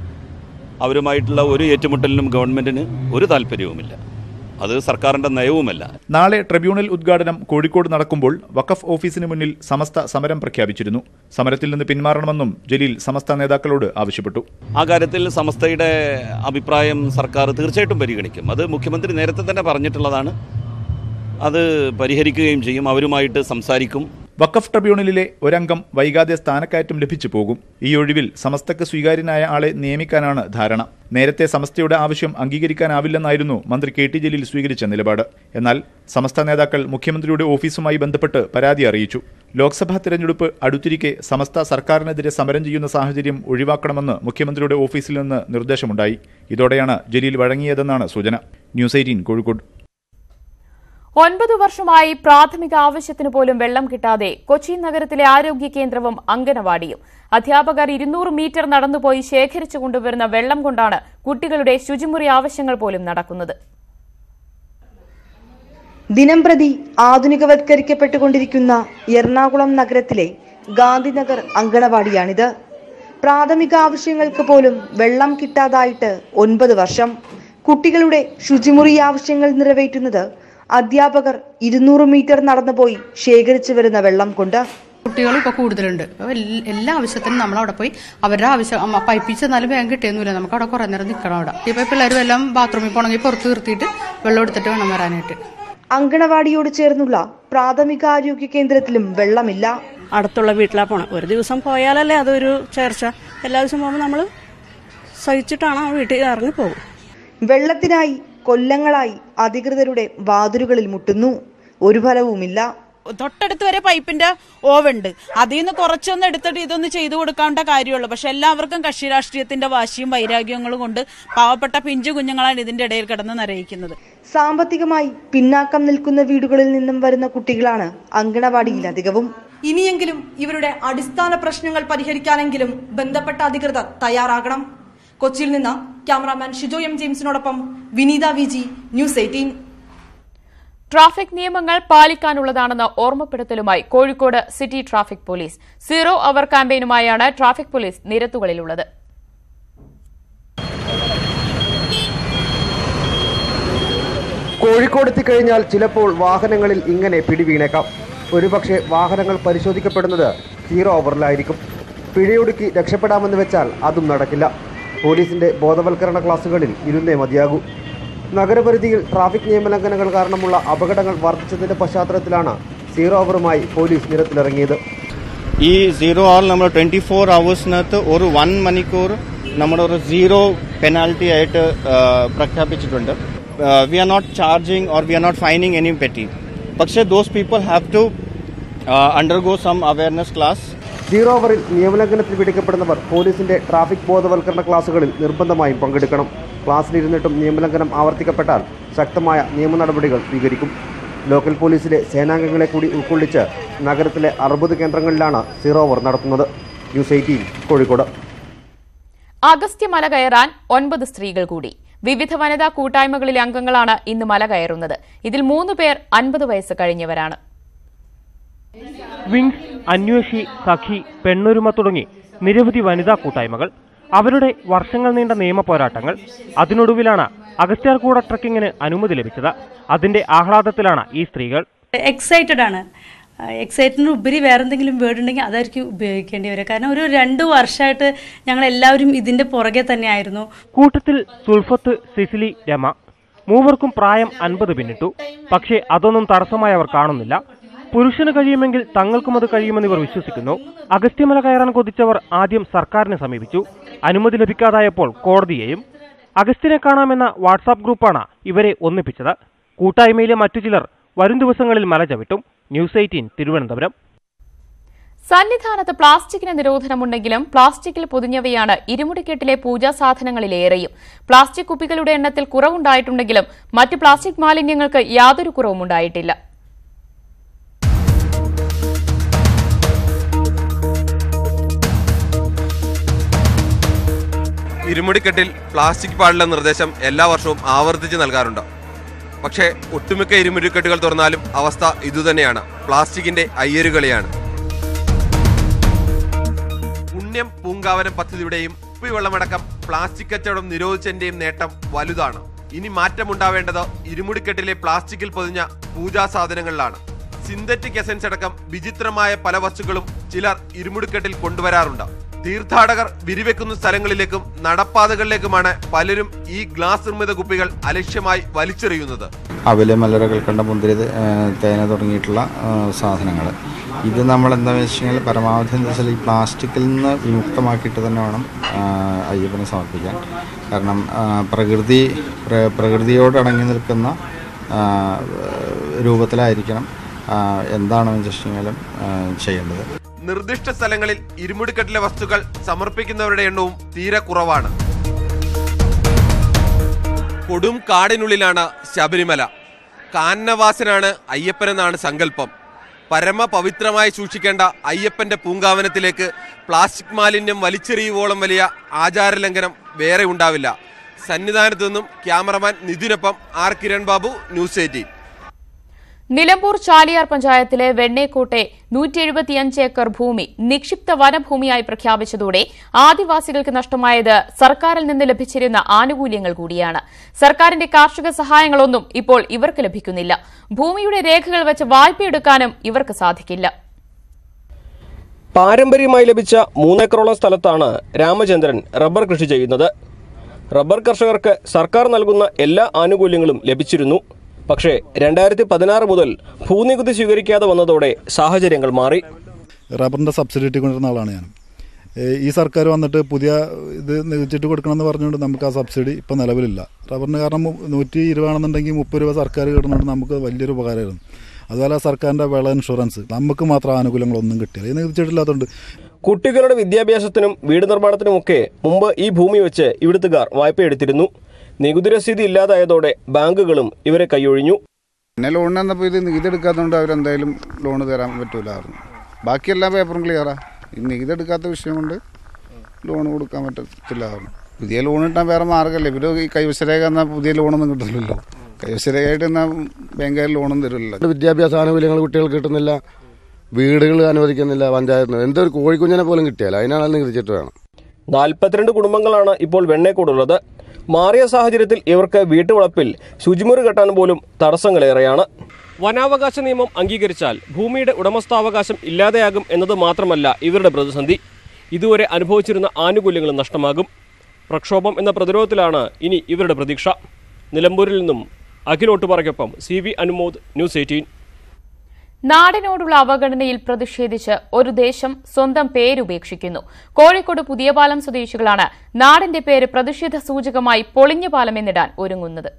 അവരുമായിട്ടുള്ള ഒരു ഏറ്റുമുട്ടലിനും ഗവൺമെന്റിന് ഒരു താല്പര്യവുമില്ല. അത് സർക്കാരിന്റെ നയവുമല്ല. നാളെ ട്രിബ്യൂണൽ ഉദ്ഘാടനം കോഴിക്കോട് നടക്കുമ്പോൾ വഖഫ് ഓഫീസിന് മുന്നിൽ സമസ്ത സമരം പ്രഖ്യാപിച്ചിരുന്നു. സമരത്തിൽ നിന്ന് പിന്മാറണമെന്നും ജലീൽ സമസ്ത നേതാക്കളോട് ആവശ്യപ്പെട്ടു. ആ കാര്യത്തിൽ സമസ്തയുടെ അഭിപ്രായം സർക്കാർ തീർച്ചയായിട്ടും പരിഗണിക്കും. അത് മുഖ്യമന്ത്രി നേരത്തെ തന്നെ പറഞ്ഞിട്ടുള്ളതാണ്. അത് പരിഹരിക്കുകയും ചെയ്യും. അവരുമായിട്ട് സംസാരിക്കും. വഖഫ് ട്രിബ്യൂണലിലെ ഒരംഗം വൈകാതെ സ്ഥാനക്കയറ്റം ലഭിച്ചു പോകും. ഈ ഒഴിവിൽ സമസ്തക്ക് സ്വീകാര്യനായ ആളെ നിയമിക്കാനാണ് ധാരണ. നേരത്തെ സമസ്തയുടെ ആവശ്യം അംഗീകരിക്കാനാവില്ലെന്നായിരുന്നു മന്ത്രി KT ജലീൽ സ്വീകരിച്ച നിലപാട്. എന്നാൽ സമസ്ത നേതാക്കൾ മുഖ്യമന്ത്രിയുടെ ഓഫീസുമായി ബന്ധപ്പെട്ട് പരാതി അറിയിച്ചു. ലോക്സഭാ തെരഞ്ഞെടുപ്പ് അടുത്തിരിക്കെ സമസ്ത സർക്കാരിനെതിരെ സമരം ചെയ്യുന്ന സാഹചര്യം ഒഴിവാക്കണമെന്ന് മുഖ്യമന്ത്രിയുടെ ഓഫീസിൽ നിന്ന് നിർദ്ദേശമുണ്ടായി. ഇതോടെയാണ് ജലീൽ വഴങ്ങിയതെന്നാണ് സൂചന. ന്യൂസ് 18 കോഴിക്കോട്. 9 വർഷമായി പ്രാഥമിക ആവശ്യത്തിന് പോലും വെള്ളം കിട്ടാതെ കൊച്ചി നഗരത്തിലെ ആരോഗ്യ കേന്ദ്രവും അംഗനവാടിയും. അധ്യാപകർ 200 മീറ്റർ നടന്നുപോയി ശേഖരിച്ചു കൊണ്ടുവരുന്ന വെള്ളം കൊണ്ടാണ് കുട്ടികളുടെ ശുചിമുറി ആവശ്യങ്ങൾ പോലും നടക്കുന്നത്. ദിനംപ്രതി ആധുനികവത്കരിക്കപ്പെട്ടുകൊണ്ടിരിക്കുന്ന എറണാകുളം നഗരത്തിലെ ഗാന്ധിനഗർ അങ്കണവാടിയാണിത്. പ്രാഥമിക ആവശ്യങ്ങൾക്ക് പോലും വെള്ളം കിട്ടാതായിട്ട് 9 വർഷം. കുട്ടികളുടെ ശുചിമുറി ആവശ്യങ്ങൾ നിറവേറ്റുന്നത് അധ്യാപകർ 200 മീറ്റർ നടന്നുപോയി ശേഖരിച്ചു വരുന്ന വെള്ളം കൊണ്ട്. കുട്ടികൾ ഇപ്പോൾ കൂടുതലുണ്ട്. എല്ലാ ആവശ്യത്തിനും നമ്മളവിടെ പോയി അവരുടെ ആവശ്യം പൈപ്പിച്ച് എന്നാലും വേഗം കിട്ടിയൊന്നുമില്ല. നമുക്ക് അവിടെ കുറേ നേരം നിൽക്കണം. അവിടെ ഇപ്പോൾ പിള്ളേരും എല്ലാം ബാത്റൂമിൽ പോകണമെങ്കിൽ പുറത്ത് നിർത്തിയിട്ട് വെള്ളം എടുത്തിട്ട് വേണം വരാനായിട്ട്. അങ്കണവാടിയോട് ചേർന്നുള്ള പ്രാഥമികാരോഗ്യ കേന്ദ്രത്തിലും വെള്ളമില്ല. അടുത്തുള്ള വീട്ടിലാ പോണം. ഒരു ദിവസം പോയാലല്ലേ അതൊരു ചേർച്ച. എല്ലാ ദിവസവും പോകുമ്പോൾ നമ്മൾ സഹിച്ചിട്ടാണ് ആ വീട്ടിൽ ഇറങ്ങി പോകും. വെള്ളത്തിനായി കൊല്ലങ്ങളായി അധികൃതരുടെ വാതിലുകളിൽ മുട്ടുന്നു. ഒരു ഫലവുമില്ല. തൊട്ടടുത്ത് വരെ പൈപ്പിന്റെ ഓവുണ്ട്. അതിൽ നിന്ന് കുറച്ചൊന്നും എടുത്തിട്ട് ഇതൊന്ന് ചെയ്തു കൊടുക്കേണ്ട കാര്യമുള്ളൂ. പക്ഷെ എല്ലാവർക്കും കക്ഷി രാഷ്ട്രീയത്തിന്റെ വാശിയും വൈരാഗ്യങ്ങളും കൊണ്ട് പാവപ്പെട്ട പിഞ്ചു കുഞ്ഞുങ്ങളാണ് ഇതിന്റെ ഇടയിൽ കിടന്ന് നരയിക്കുന്നത്. സാമ്പത്തികമായി പിന്നാക്കം നിൽക്കുന്ന വീടുകളിൽ നിന്നും വരുന്ന കുട്ടികളാണ് അങ്കണവാടിയിൽ അധികവും. ഇനിയെങ്കിലും ഇവരുടെ അടിസ്ഥാന പ്രശ്നങ്ങൾ പരിഹരിക്കാനെങ്കിലും ബന്ധപ്പെട്ട അധികൃതർ തയ്യാറാകണം. കൊച്ചിയിൽ നിന്ന് ക്യാമറാമാൻ ഷിജോ M. ജെയിംസിനോടൊപ്പം വിനീത VG, ന്യൂസ് 18. ട്രാഫിക് നിയമങ്ങൾ പാലിക്കാനുള്ളതാണെന്ന ഓർമ്മപ്പെടുത്തലുമായി കോഴിക്കോട് സിറ്റി ട്രാഫിക് പോലീസ്. 0 അവർ ക്യാമ്പയിനുമായാണ് ട്രാഫിക് പോലീസ് നിരത്തുകളിലുള്ളത്. കോഴിക്കോട് എത്തിക്കഴിഞ്ഞാൽ ചിലപ്പോൾ വാഹനങ്ങളിൽ ഇങ്ങനെ പിടിവീണേക്കാം. ഒരുപക്ഷെ വാഹനങ്ങൾ പരിശോധിക്കപ്പെടുന്നത് 0 ഓവറിലായിരിക്കും. പിഴയൊടുക്കി രക്ഷപ്പെടാമെന്ന് വെച്ചാൽ അതും നടക്കില്ല. പോലീസിന്റെ ബോധവൽക്കരണ ക്ലാസുകളിൽ ഇരുന്നേ മതിയാകൂ. നഗരപരിധിയിൽ ട്രാഫിക് നിയമലംഘനങ്ങൾ കാരണമുള്ള അപകടങ്ങൾ വർദ്ധിച്ചതിന്റെ പശ്ചാത്തലത്തിലാണ് 0 ഓവറുമായി പോലീസ് നിരത്തിലിറങ്ങിയത്. ഈ 0 hour നമ്മൾ 24 hours ഒരു 1 മണിക്കൂർ നമ്മളൊരു 0 പെനാൽറ്റി ആയിട്ട് പ്രഖ്യാപിച്ചിട്ടുണ്ട്. We are not charging or we are not fining any petty. പക്ഷേ those people have to undergo some awareness class. 0 ഓവറിൽ നിയമലംഘനത്തിൽ പിടിക്കപ്പെടുന്നവർ പോലീസിന്റെ ട്രാഫിക് ബോധവൽക്കരണ ക്ലാസുകളിൽ നിർബന്ധമായും പങ്കെടുക്കണം. ക്ലാസ്സിലിരുന്നിട്ടും നിയമലംഘനം ആവർത്തിക്കപ്പെട്ടാൽ ശക്തമായ നിയമ നടപടികൾ സ്വീകരിക്കും. ലോക്കൽ പോലീസിലെ സേനാംഗങ്ങളെ കൂടി ഉൾക്കൊള്ളിച്ച് നഗരത്തിലെ 60 കേന്ദ്രങ്ങളിലാണ് 0 ഓവർ നടത്തുന്നത്. ന്യൂസ് 18 കോഴിക്കോട്. അഗസ്ത്യമല കയറാൻ 9 സ്ത്രീകൾ കൂടി. വിവിധ വനിതാ കൂട്ടായ്മകളിലെ അംഗങ്ങളാണ് ഇന്ന് മല കയറുന്നത്. ഇതിൽ 3 പേർ 50 വയസ്സ് കഴിഞ്ഞവരാണ്. വിങ്സ്, അന്വേഷി, സഖി, പെണ്ണൊരുമ തുടങ്ങി നിരവധി വനിതാ കൂട്ടായ്മകൾ, അവരുടെ വർഷങ്ങൾ നീണ്ട നിയമ പോരാട്ടങ്ങൾ. അതിനൊടുവിലാണ് അഗസ്ത്യാർകൂട ട്രക്കിങ്ങിന് അനുമതി ലഭിച്ചത്. അതിന്റെ ആഹ്ലാദത്തിലാണ് ഈ സ്ത്രീകൾ. എക്സൈറ്റഡ് ആണ്. എക്സൈറ്റിന് ഉപരി വേറെന്തെങ്കിലും വേർഡ് ഉണ്ടെങ്കിൽ അതായിരിക്കും ഉപയോഗിക്കേണ്ടി വരിക. കാരണം ഒരു 2 വർഷമായിട്ട് ഞങ്ങൾ എല്ലാവരും ഇതിന്റെ പുറകെ തന്നെയായിരുന്നു. കൂട്ടത്തിൽ സുൽഫത്ത്, സിസിലി, രമ മൂവർക്കും പ്രായം 50 പിന്നിട്ടു. പക്ഷേ അതൊന്നും തടസ്സമായി അവർ കാണുന്നില്ല. പുരുഷന് കഴിയുമെങ്കിൽ തങ്ങൾക്കും അത് കഴിയുമെന്നിവർ വിശ്വസിക്കുന്നു. അഗസ്ത്യമല കയറാൻ കൊതിച്ചവർ ആദ്യം സർക്കാരിനെ സമീപിച്ചു. അനുമതി ലഭിക്കാതായപ്പോൾ കോടതിയെയും. അഗസ്ത്യനെ കാണാമെന്ന വാട്സാപ്പ് ഗ്രൂപ്പാണ് ഇവരെ ഒന്നിപ്പിച്ചത്. കൂട്ടായ്മയിലെ മറ്റു ചിലർ വരും ദിവസങ്ങളിൽ മല ചവിട്ടും. ന്യൂസ് 18 തിരുവനന്തപുരം. സന്നിധാനത്ത് പ്ലാസ്റ്റിക്കിന് നിരോധനമുണ്ടെങ്കിലും പ്ലാസ്റ്റിക്കിൽ പൊതിഞ്ഞവയാണ് ഇരുമുടിക്കെട്ടിലെ പൂജാ സാധനങ്ങളിലേറെയും. പ്ലാസ്റ്റിക് കുപ്പികളുടെ എണ്ണത്തിൽ കുറവുണ്ടായിട്ടുണ്ടെങ്കിലും മറ്റ് പ്ലാസ്റ്റിക് മാലിന്യങ്ങൾക്ക് യാതൊരു കുറവുമുണ്ടായിട്ടില്ല. ഇരുമുടിക്കെട്ടിൽ പ്ലാസ്റ്റിക് പാടില്ല നിർദ്ദേശം എല്ലാ വർഷവും ആവർത്തിച്ച് നൽകാറുണ്ട്. പക്ഷേ ഒട്ടുമിക്ക ഇരുമുടിക്കെട്ടുകൾ തുറന്നാലും അവസ്ഥ ഇതുതന്നെയാണ്. പ്ലാസ്റ്റിക്കിന്റെ അയ്യരുകളിയാണ്. പുണ്യം പൂങ്കാവനം പദ്ധതിയുടെയും കുപ്പിവെള്ളമടക്കം പ്ലാസ്റ്റിക് കച്ചവടം നിരോധിച്ചതിന്റെയും നേട്ടം വലുതാണ്. ഇനി മാറ്റമുണ്ടാവേണ്ടത് ഇരുമുടിക്കെട്ടിലെ പ്ലാസ്റ്റിക്കിൽ പൊതിഞ്ഞ പൂജാ സാധനങ്ങളിലാണ്. സിന്തറ്റിക് എസൻസ് അടക്കം വിചിത്രമായ പല വസ്തുക്കളും ചിലർ ഇരുമുടിക്കെട്ടിൽ കൊണ്ടുവരാറുണ്ട്. തീർത്ഥാടകർ വിരിവെക്കുന്ന സ്ഥലങ്ങളിലേക്കും നടപ്പാതകളിലേക്കുമാണ് പലരും ഈ ഗ്ലാസ് നിർമ്മിത കുപ്പികൾ അലക്ഷ്യമായി വലിച്ചെറിയുന്നത്. അവല്, മലര, കൽക്കണ്ട, മുന്തിരി, തേന തുടങ്ങിയിട്ടുള്ള സാധനങ്ങൾ ഇത് നമ്മൾ എന്താണെന്ന് വെച്ച് കഴിഞ്ഞാൽ പരമാവധി എന്താ വെച്ചാൽ ഈ പ്ലാസ്റ്റിക്കിൽ നിന്ന് വിമുക്തമാക്കിയിട്ട് തന്നെ വേണം അയ്യപ്പനെ സമർപ്പിക്കാൻ. കാരണം പ്രകൃതിയോട് ഇണങ്ങി നിൽക്കുന്ന രൂപത്തിലായിരിക്കണം എന്താണെന്ന് വെച്ച് കഴിഞ്ഞാലും ചെയ്യേണ്ടത്. നിർദ്ദിഷ്ട സ്ഥലങ്ങളിൽ ഇരുമുടിക്കെട്ടിലെ വസ്തുക്കൾ സമർപ്പിക്കുന്നവരുടെ എണ്ണവും തീരെ കുറവാണ്. കൊടും കാടിനുള്ളിലാണ് ശബരിമല. കാനനവാസനാണ് അയ്യപ്പനെന്നാണ് സങ്കല്പം. പരമപവിത്രമായി സൂക്ഷിക്കേണ്ട അയ്യപ്പന്റെ പൂങ്കാവനത്തിലേക്ക് പ്ലാസ്റ്റിക് മാലിന്യം വലിച്ചെറിയുവോളം വലിയ ആചാരലംഘനം വേറെ ഉണ്ടാവില്ല. സന്നിധാനത്തു നിന്നും ക്യാമറമാൻ നിതിനൊപ്പം ആർ കിരൺ ബാബു, ന്യൂസ് 18. നിലമ്പൂർ ചാലിയാർ പഞ്ചായത്തിലെ വെണ്ണേക്കോട്ടെ 175 ഏക്കർ ഭൂമി നിക്ഷിപ്ത വനഭൂമിയായി പ്രഖ്യാപിച്ചതോടെ ആദിവാസികൾക്ക് നഷ്ടമായത് സർക്കാരിൽ നിന്ന് ലഭിച്ചിരുന്ന ആനുകൂല്യങ്ങൾ കൂടിയാണ്. സർക്കാരിന്റെ കാർഷിക സഹായങ്ങളൊന്നും ഇപ്പോൾ ഇവർക്ക് ലഭിക്കുന്നില്ല. ഭൂമിയുടെ രേഖകൾ വെച്ച് വായ്പയെടുക്കാനും ഇവർക്ക് സാധിക്കില്ല. പാരമ്പര്യമായി ലഭിച്ച 3 ഏക്കറോളം സ്ഥലത്താണ് രാമചന്ദ്രൻ റബ്ബർ കൃഷി ചെയ്യുന്നത്. റബ്ബർ കർഷകർക്ക് സർക്കാർ നൽകുന്ന എല്ലാ ആനുകൂല്യങ്ങളും ലഭിച്ചിരുന്നു. പക്ഷേ 2016 മുതൽ ഭൂനികുതി സ്വീകരിക്കാതെ വന്നതോടെ സാഹചര്യങ്ങൾ മാറി. റബ്ബറിൻ്റെ സബ്സിഡി കിട്ടിക്കൊണ്ടിരുന്ന ആളാണ് ഞാൻ. ഈ സർക്കാർ വന്നിട്ട് പുതിയ ഇത് നികുതിച്ചിട്ട് കൊടുക്കണമെന്ന് പറഞ്ഞുകൊണ്ട് നമുക്ക് ആ സബ്സിഡി ഇപ്പോൾ നിലവിലില്ല. റബ്ബറിന് കാരണം 120 ആണെന്നുണ്ടെങ്കിൽ 30 രൂപ സർക്കാർ കിട്ടുന്നുണ്ട്. നമുക്ക് വലിയൊരു ഉപകാരമായിരുന്നു. അതുപോലെ സർക്കാരിൻ്റെ വിള ഇൻഷുറൻസ് നമുക്ക് മാത്രം ആനുകൂല്യങ്ങളൊന്നും കിട്ടിയില്ല. ഈ നികുതിച്ചിട്ടില്ലാത്തതുകൊണ്ട് കുട്ടികളുടെ വിദ്യാഭ്യാസത്തിനും വീട് നിർമ്മാണത്തിനുമൊക്കെ മുമ്പ് ഈ ഭൂമി വെച്ച് ഇവിടുത്തുകാർ വായ്പയെടുത്തിരുന്നു. നികുതി രസീത് ഇല്ലാതായതോടെ ബാങ്കുകളും ഇവരെ കൈയൊഴിഞ്ഞു. പിന്നെ ലോൺ വന്നപ്പോൾ ഇത് നികുതി എടുക്കാത്തതുകൊണ്ട് അവരെന്തായാലും ലോണ് തരാൻ പറ്റൂലായിരുന്നു. ബാക്കിയെല്ലാ പേപ്പറും ക്ലിയറാണ്. ഈ നികുതി എടുക്കാത്ത വിഷയം കൊണ്ട് ലോൺ കൊടുക്കാൻ പറ്റത്തില്ലായിരുന്നു. പുതിയ ലോൺ കിട്ടാൻ വേറെ മാർഗ്ഗമല്ലേ. ഇവർ ഈ കൈവശരേഖ എന്നാൽ പുതിയ ലോണൊന്നും കിട്ടില്ലല്ലോ. കൈവശരേഖയായിട്ട് എന്നാൽ ബാങ്കുകാർ ലോണും തരില്ല. വിദ്യാഭ്യാസ ആനുകൂല്യങ്ങൾ കുട്ടികൾക്ക് കിട്ടുന്നില്ല, വീടുകൾ അനുവദിക്കുന്നില്ല പഞ്ചായത്തിന്. എന്തൊരു കോഴിക്കുഞ്ഞിനെ പോലും കിട്ടിയാൽ അതിനാണ് നികുതിച്ചിട്ട് വേണം. 42 കുടുംബങ്ങളാണ് ഇപ്പോൾ വെണ്ണേക്കോടുള്ളത്. മാറിയ സാഹചര്യത്തിൽ ഇവർക്ക് വീട്ടുവളപ്പിൽ ശുചിമുറി കെട്ടാൻ പോലും തടസ്സങ്ങളേറെയാണ്. വനാവകാശ നിയമം അംഗീകരിച്ചാൽ ഭൂമിയുടെ ഉടമസ്ഥാവകാശം ഇല്ലാതെയാകും എന്നത് മാത്രമല്ല ഇവരുടെ പ്രതിസന്ധി. ഇതുവരെ അനുഭവിച്ചിരുന്ന ആനുകൂല്യങ്ങളും നഷ്ടമാകും. പ്രക്ഷോഭം എന്ന പ്രതിരോധത്തിലാണ് ഇനി ഇവരുടെ പ്രതീക്ഷ. നിലമ്പൂരിൽ നിന്നും അഖിൽ ഒട്ടുപാറയ്ക്കൊപ്പം CV അനുമോദ്, ന്യൂസ് 18. നാടിനോടുള്ള അവഗണനയിൽ പ്രതിഷേധിച്ച് ഒരു ദേശം സ്വന്തം പേരുപേക്ഷിക്കുന്നു. കോഴിക്കോട് പുതിയപാലം സ്വദേശികളാണ് നാടിന്റെ പേര് പ്രതിഷേധ സൂചകമായി പൊളിഞ്ഞ പാലം എന്നിടാൻ ഒരുങ്ങുന്നത്.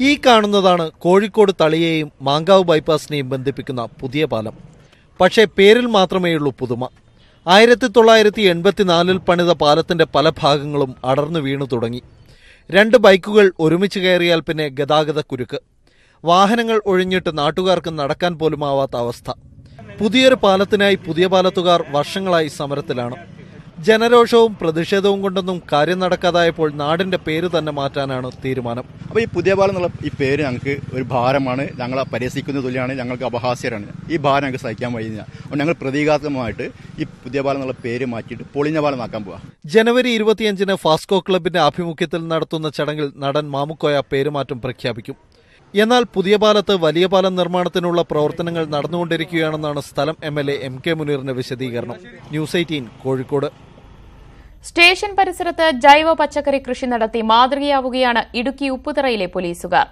ഈ കാണുന്നതാണ് കോഴിക്കോട് തളിയെയും മാങ്കാവ് ബൈപ്പാസിനെയും ബന്ധിപ്പിക്കുന്ന പുതിയ പാലം. പക്ഷേ പേരിൽ മാത്രമേയുള്ളൂ പുതുമ. 1984 പണിത പാലത്തിന്റെ പല ഭാഗങ്ങളും അടർന്നു വീണു തുടങ്ങി. 2 ബൈക്കുകൾ ഒരുമിച്ച് കയറിയാൽ പിന്നെ ഗതാഗത കുരുക്ക്. വാഹനങ്ങൾ ഒഴിഞ്ഞിട്ട് നാട്ടുകാർക്ക് നടക്കാൻ പോലുമാവാത്ത അവസ്ഥ. പുതിയൊരു പാലത്തിനായി പുതിയ പാലത്തുകാർ വർഷങ്ങളായി സമരത്തിലാണ്. ജനരോഷവും പ്രതിഷേധവും കൊണ്ടൊന്നും കാര്യം നടക്കാതായപ്പോൾ നാടിന്റെ പേര് തന്നെ മാറ്റാനാണ് തീരുമാനം. അപ്പോൾ ഈ പുതിയ പാലം എന്നുള്ള ഈ പേര് ഞങ്ങൾക്ക് ഒരു ഭാരമാണ്. ഞങ്ങളെ പരിഹസിക്കുന്ന തുല്യമാണ്, ഞങ്ങൾക്ക് അപഹാസ്യരാണ്. ഈ ഭാരം ഞങ്ങൾക്ക് സഹിക്കാൻ കഴിയില്ല. അപ്പോൾ ഞങ്ങൾ പ്രതീകാത്മകമായിട്ട് ഈ പുതിയ പാലം എന്നുള്ള പേര് മാറ്റിയിട്ട് പൊളിഞ്ഞ പാലം ആക്കാൻ പോവാ. ജനുവരി 25 ഫാസ്കോ ക്ലബിന്റെ ആഭിമുഖ്യത്തിൽ നടത്തുന്ന ചടങ്ങിൽ നടൻ മാമുക്കോയ പേരുമാറ്റം പ്രഖ്യാപിക്കും. എന്നാൽ പുതിയ പാലത്ത് വലിയ പാലം നിർമ്മാണത്തിനുള്ള പ്രവർത്തനങ്ങൾ നടന്നുകൊണ്ടിരിക്കുകയാണെന്നാണ് സ്ഥലം MLA MK മുനീറിന്റെ വിശദീകരണം. ന്യൂസ് 18 കോഴിക്കോട്. സ്റ്റേഷൻ പരിസരത്ത് ജൈവ പച്ചക്കറി കൃഷി നടത്തി മാതൃകയാവുകയാണ് ഇടുക്കി ഉപ്പുതറയിലെ പോലീസുകാർ.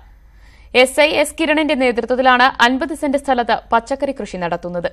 SI S കിരണിന്റെ നേതൃത്വത്തിലാണ് 50 സെന്റ് സ്ഥലത്ത് പച്ചക്കറി കൃഷി നടത്തുന്നത്.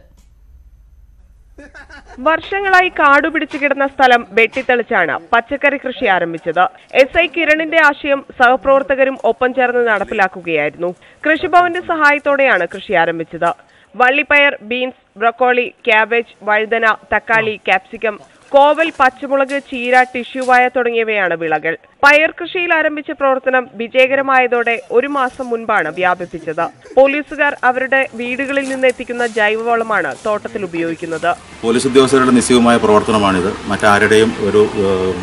വർഷങ്ങളായി കാടുപിടിച്ചു കിടന്ന സ്ഥലം വെട്ടിത്തെളിച്ചാണ് പച്ചക്കറി കൃഷി ആരംഭിച്ചത്. SI കിരണിന്റെ ആശയം സഹപ്രവർത്തകരും ഒപ്പം ചേർന്ന് നടപ്പിലാക്കുകയായിരുന്നു. കൃഷിഭവന്റെ സഹായത്തോടെയാണ് കൃഷി ആരംഭിച്ചത്. വള്ളിപ്പയർ, ബീൻസ്, ബ്രൊക്കോളി, ക്യാബേജ്, വഴുതന, തക്കാളി, കാപ്സിക്കം, കോവൽ, പച്ചമുളക്, ചീര, ടിഷ്യൂവായ തുടങ്ങിയവയാണ് വിളകൾ. പയർ കൃഷിയിൽ ആരംഭിച്ച പ്രവർത്തനം വിജയകരമായതോടെ 1 മാസം മുൻപാണ് വ്യാപിപ്പിച്ചത്. പോലീസുകാർ അവരുടെ വീടുകളിൽ നിന്ന് എത്തിക്കുന്ന ജൈവവളമാണ് തോട്ടത്തിൽ ഉപയോഗിക്കുന്നത്. പോലീസ് ഉദ്യോഗസ്ഥരുടെ നിശ്ചയമായ പ്രവർത്തനമാണിത്.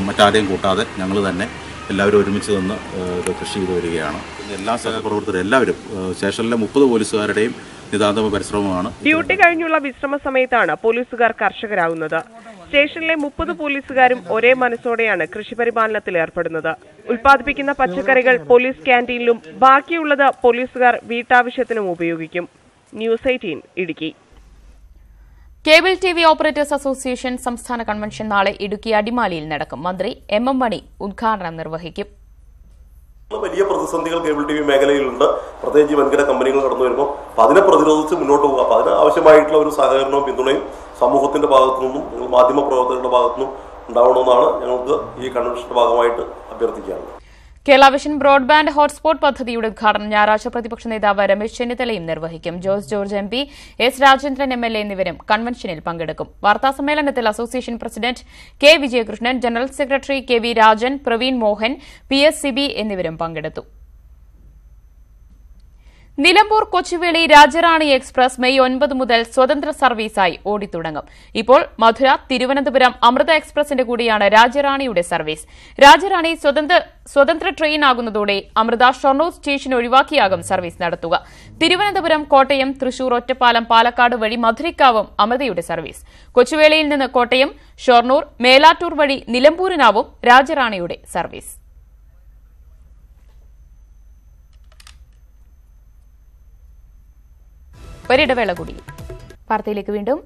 മറ്റാരെയും കൂട്ടാതെ ഞങ്ങൾ തന്നെ എല്ലാവരും ഒരുമിച്ച് നിന്ന് കൃഷി ചെയ്തു വരികയാണ്. എല്ലാ സഹപ്രവർത്തകരും എല്ലാവരും സ്റ്റേഷനിലെ 30 പോലീസുകാരുടെയും നിതാന്തമ പരിശ്രമമാണ്. ഡ്യൂട്ടി കഴിഞ്ഞുള്ള വിശ്രമ സമയത്താണ് പോലീസുകാർ കർഷകരാകുന്നത്. സ്റ്റേഷനിലെ 30 പോലീസുകാരും ഒരേ മനസ്സോടെയാണ് കൃഷിപരിപാലനത്തിൽ ഏർപ്പെടുന്നത്. ഉൽപ്പാദിപ്പിക്കുന്ന പച്ചക്കറികൾ പോലീസ് ക്യാന്റീനിലും ബാക്കിയുള്ളത് പോലീസുകാർ വീട്ടാവശ്യത്തിനും ഉപയോഗിക്കും. News 18 Idukki. Cable TV operators association സംസ്ഥാന കൺവെൻഷൻ നാളെ ഇടുക്കി അടിമാലിയിൽ നടക്കും. മന്ത്രി MM മണി ഉദ്ഘാടനം നിർവഹിക്കും. വലിയ പ്രതിസന്ധികൾ കേബിൾ TV മേഖലയിലുണ്ട്. പ്രത്യേകിച്ച് വൻകിട കമ്പനികൾ കടന്നു വരുമ്പോൾ അതിനെ പ്രതിരോധിച്ച് മുന്നോട്ട് പോകുക. അപ്പോൾ അതിന് ആവശ്യമായിട്ടുള്ള ഒരു സഹകരണവും പിന്തുണയും സമൂഹത്തിന്റെ ഭാഗത്തു നിന്നും മാധ്യമ പ്രവർത്തകരുടെ ഭാഗത്തു നിന്നും ഉണ്ടാവണമെന്നാണ് ഞങ്ങൾക്ക് ഈ കൺവെൻഷന്റെ ഭാഗമായിട്ട് അഭ്യർത്ഥിക്കാറുള്ളത്. കേരള വിഷൻ ബ്രോഡ്ബാൻഡ് ഹോട്ട്സ്പോട്ട് പദ്ധതിയുടെ ഉദ്ഘാടനം ഞായറാഴ്ച പ്രതിപക്ഷ നേതാവ് രമേശ് ചെന്നിത്തലയും നിർവഹിക്കും. Jose George MP, S Rajendran MLA എന്നിവരും കൺവെൻഷനിൽ പങ്കെടുക്കും. വാർത്താസമ്മേളനത്തിൽ association president K Vijayakrishnan, general secretary KV Rajan, Praveen Mohan, PS Sibi എന്നിവരും പങ്കെടുത്തു. നിലമ്പൂർ കൊച്ചുവേളി രാജറാണി എക്സ്പ്രസ് മെയ് 9 മുതൽ സ്വതന്ത്ര സർവീസായി ഓടിത്തുടങ്ങും. ഇപ്പോൾ മധുര, തിരുവനന്തപുരം അമൃത എക്സ്പ്രസിന്റെ കൂടിയാണ് രാജറാണിയുടെ സർവീസ്. രാജറാണി സ്വതന്ത്ര ട്രെയിൻ ആകുന്നതോടെ അമൃത ഷൊർണൂർ സ്റ്റേഷൻ ഒഴിവാക്കിയാകും സർവീസ് നടത്തുക. തിരുവനന്തപുരം, കോട്ടയം, തൃശൂർ, ഒറ്റപ്പാലം, പാലക്കാട് വഴി മധുരയ്ക്കാവും അമൃതയുടെ സർവീസ്. കൊച്ചുവേളിയിൽ നിന്ന് കോട്ടയം, ഷൊർണൂർ, മേലാറ്റൂർ വഴി നിലമ്പൂരിനാവും രാജറാണിയുടെ സർവീസ്. ഒരിടവേള കൂടി. വാർത്തയിലേക്ക് വീണ്ടും.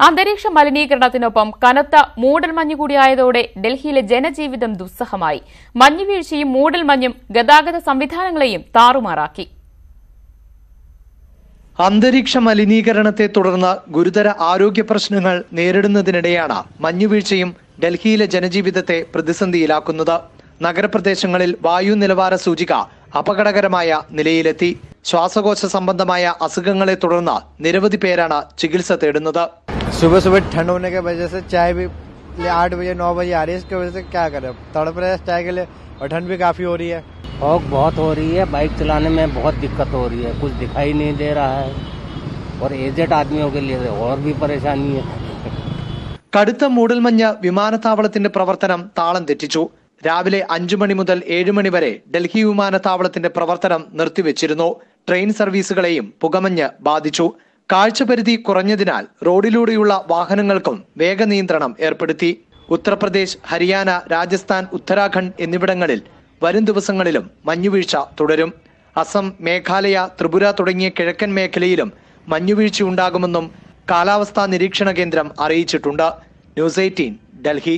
അന്തരീക്ഷ മലിനീകരണത്തിനൊപ്പം കനത്ത മൂടൽമഞ്ഞ് കൂടിയായതോടെ ഡൽഹിയിലെ ജനജീവിതം ദുസ്സഹമായി. മഞ്ഞുവീഴ്ചയും മൂടൽമഞ്ഞും ഗതാഗത സംവിധാനങ്ങളെയും താറുമാറാക്കി. അന്തരീക്ഷ മലിനീകരണത്തെ തുടർന്ന് ഗുരുതര ആരോഗ്യ പ്രശ്നങ്ങൾ നേരിടുന്നതിനിടെയാണ് മഞ്ഞുവീഴ്ചയും ഡൽഹിയിലെ ജനജീവിതത്തെ പ്രതിസന്ധിയിലാക്കുന്നത്. നഗരപ്രദേശങ്ങളിൽ വായു നിലവാര സൂചിക അപകടകരമായ നിലയിലെത്തി. ശ്വാസകോശ സംബന്ധമായ അസുഖങ്ങളെ തുടർന്ന് നിരവധി പേരാണ് ചികിത്സ തേടുന്നത്. सुबह सुबह ठंड होने की वजह से चाय भी 8 बजे 9 बजे आ रही है. इसकी वजह से क्या करें, तड़प रहे हैं चाय के लिए और ठंड भी काफी हो रही है. फॉग बहुत हो रही है. बाइक चलाने में बहुत दिक्कत हो रही है. कुछ दिखाई नहीं दे रहा है और एजेड आदमियों के लिए और भी परेशानी है. കടുത്ത മൂടൽമഞ്ഞ് വിമാനത്താവളത്തിന്റെ പ്രവർത്തനം താളം തെറ്റിച്ചു. രാവിലെ 5 മണി മുതൽ 7 മണി വരെ ഡൽഹി വിമാനത്താവളത്തിന്റെ പ്രവർത്തനം നിർത്തിവെച്ചിരുന്നു. ട്രെയിൻ സർവീസുകളെയും പുകമഞ്ഞ് ബാധിച്ചു. കാഴ്ചപരിധി കുറഞ്ഞതിനാൽ റോഡിലൂടെയുള്ള വാഹനങ്ങൾക്കും വേഗനിയന്ത്രണം ഏർപ്പെടുത്തി. ഉത്തർപ്രദേശ്, ഹരിയാന, രാജസ്ഥാൻ, ഉത്തരാഖണ്ഡ് എന്നിവിടങ്ങളിൽ വരും ദിവസങ്ങളിലും മഞ്ഞുവീഴ്ച തുടരും. അസം, മേഘാലയ, ത്രിപുര തുടങ്ങിയ കിഴക്കൻ മേഖലയിലും മഞ്ഞുവീഴ്ചയുണ്ടാകുമെന്നും കാലാവസ്ഥാ നിരീക്ഷണ കേന്ദ്രം അറിയിച്ചിട്ടുണ്ട്. ന്യൂസ് 18 ഡൽഹി.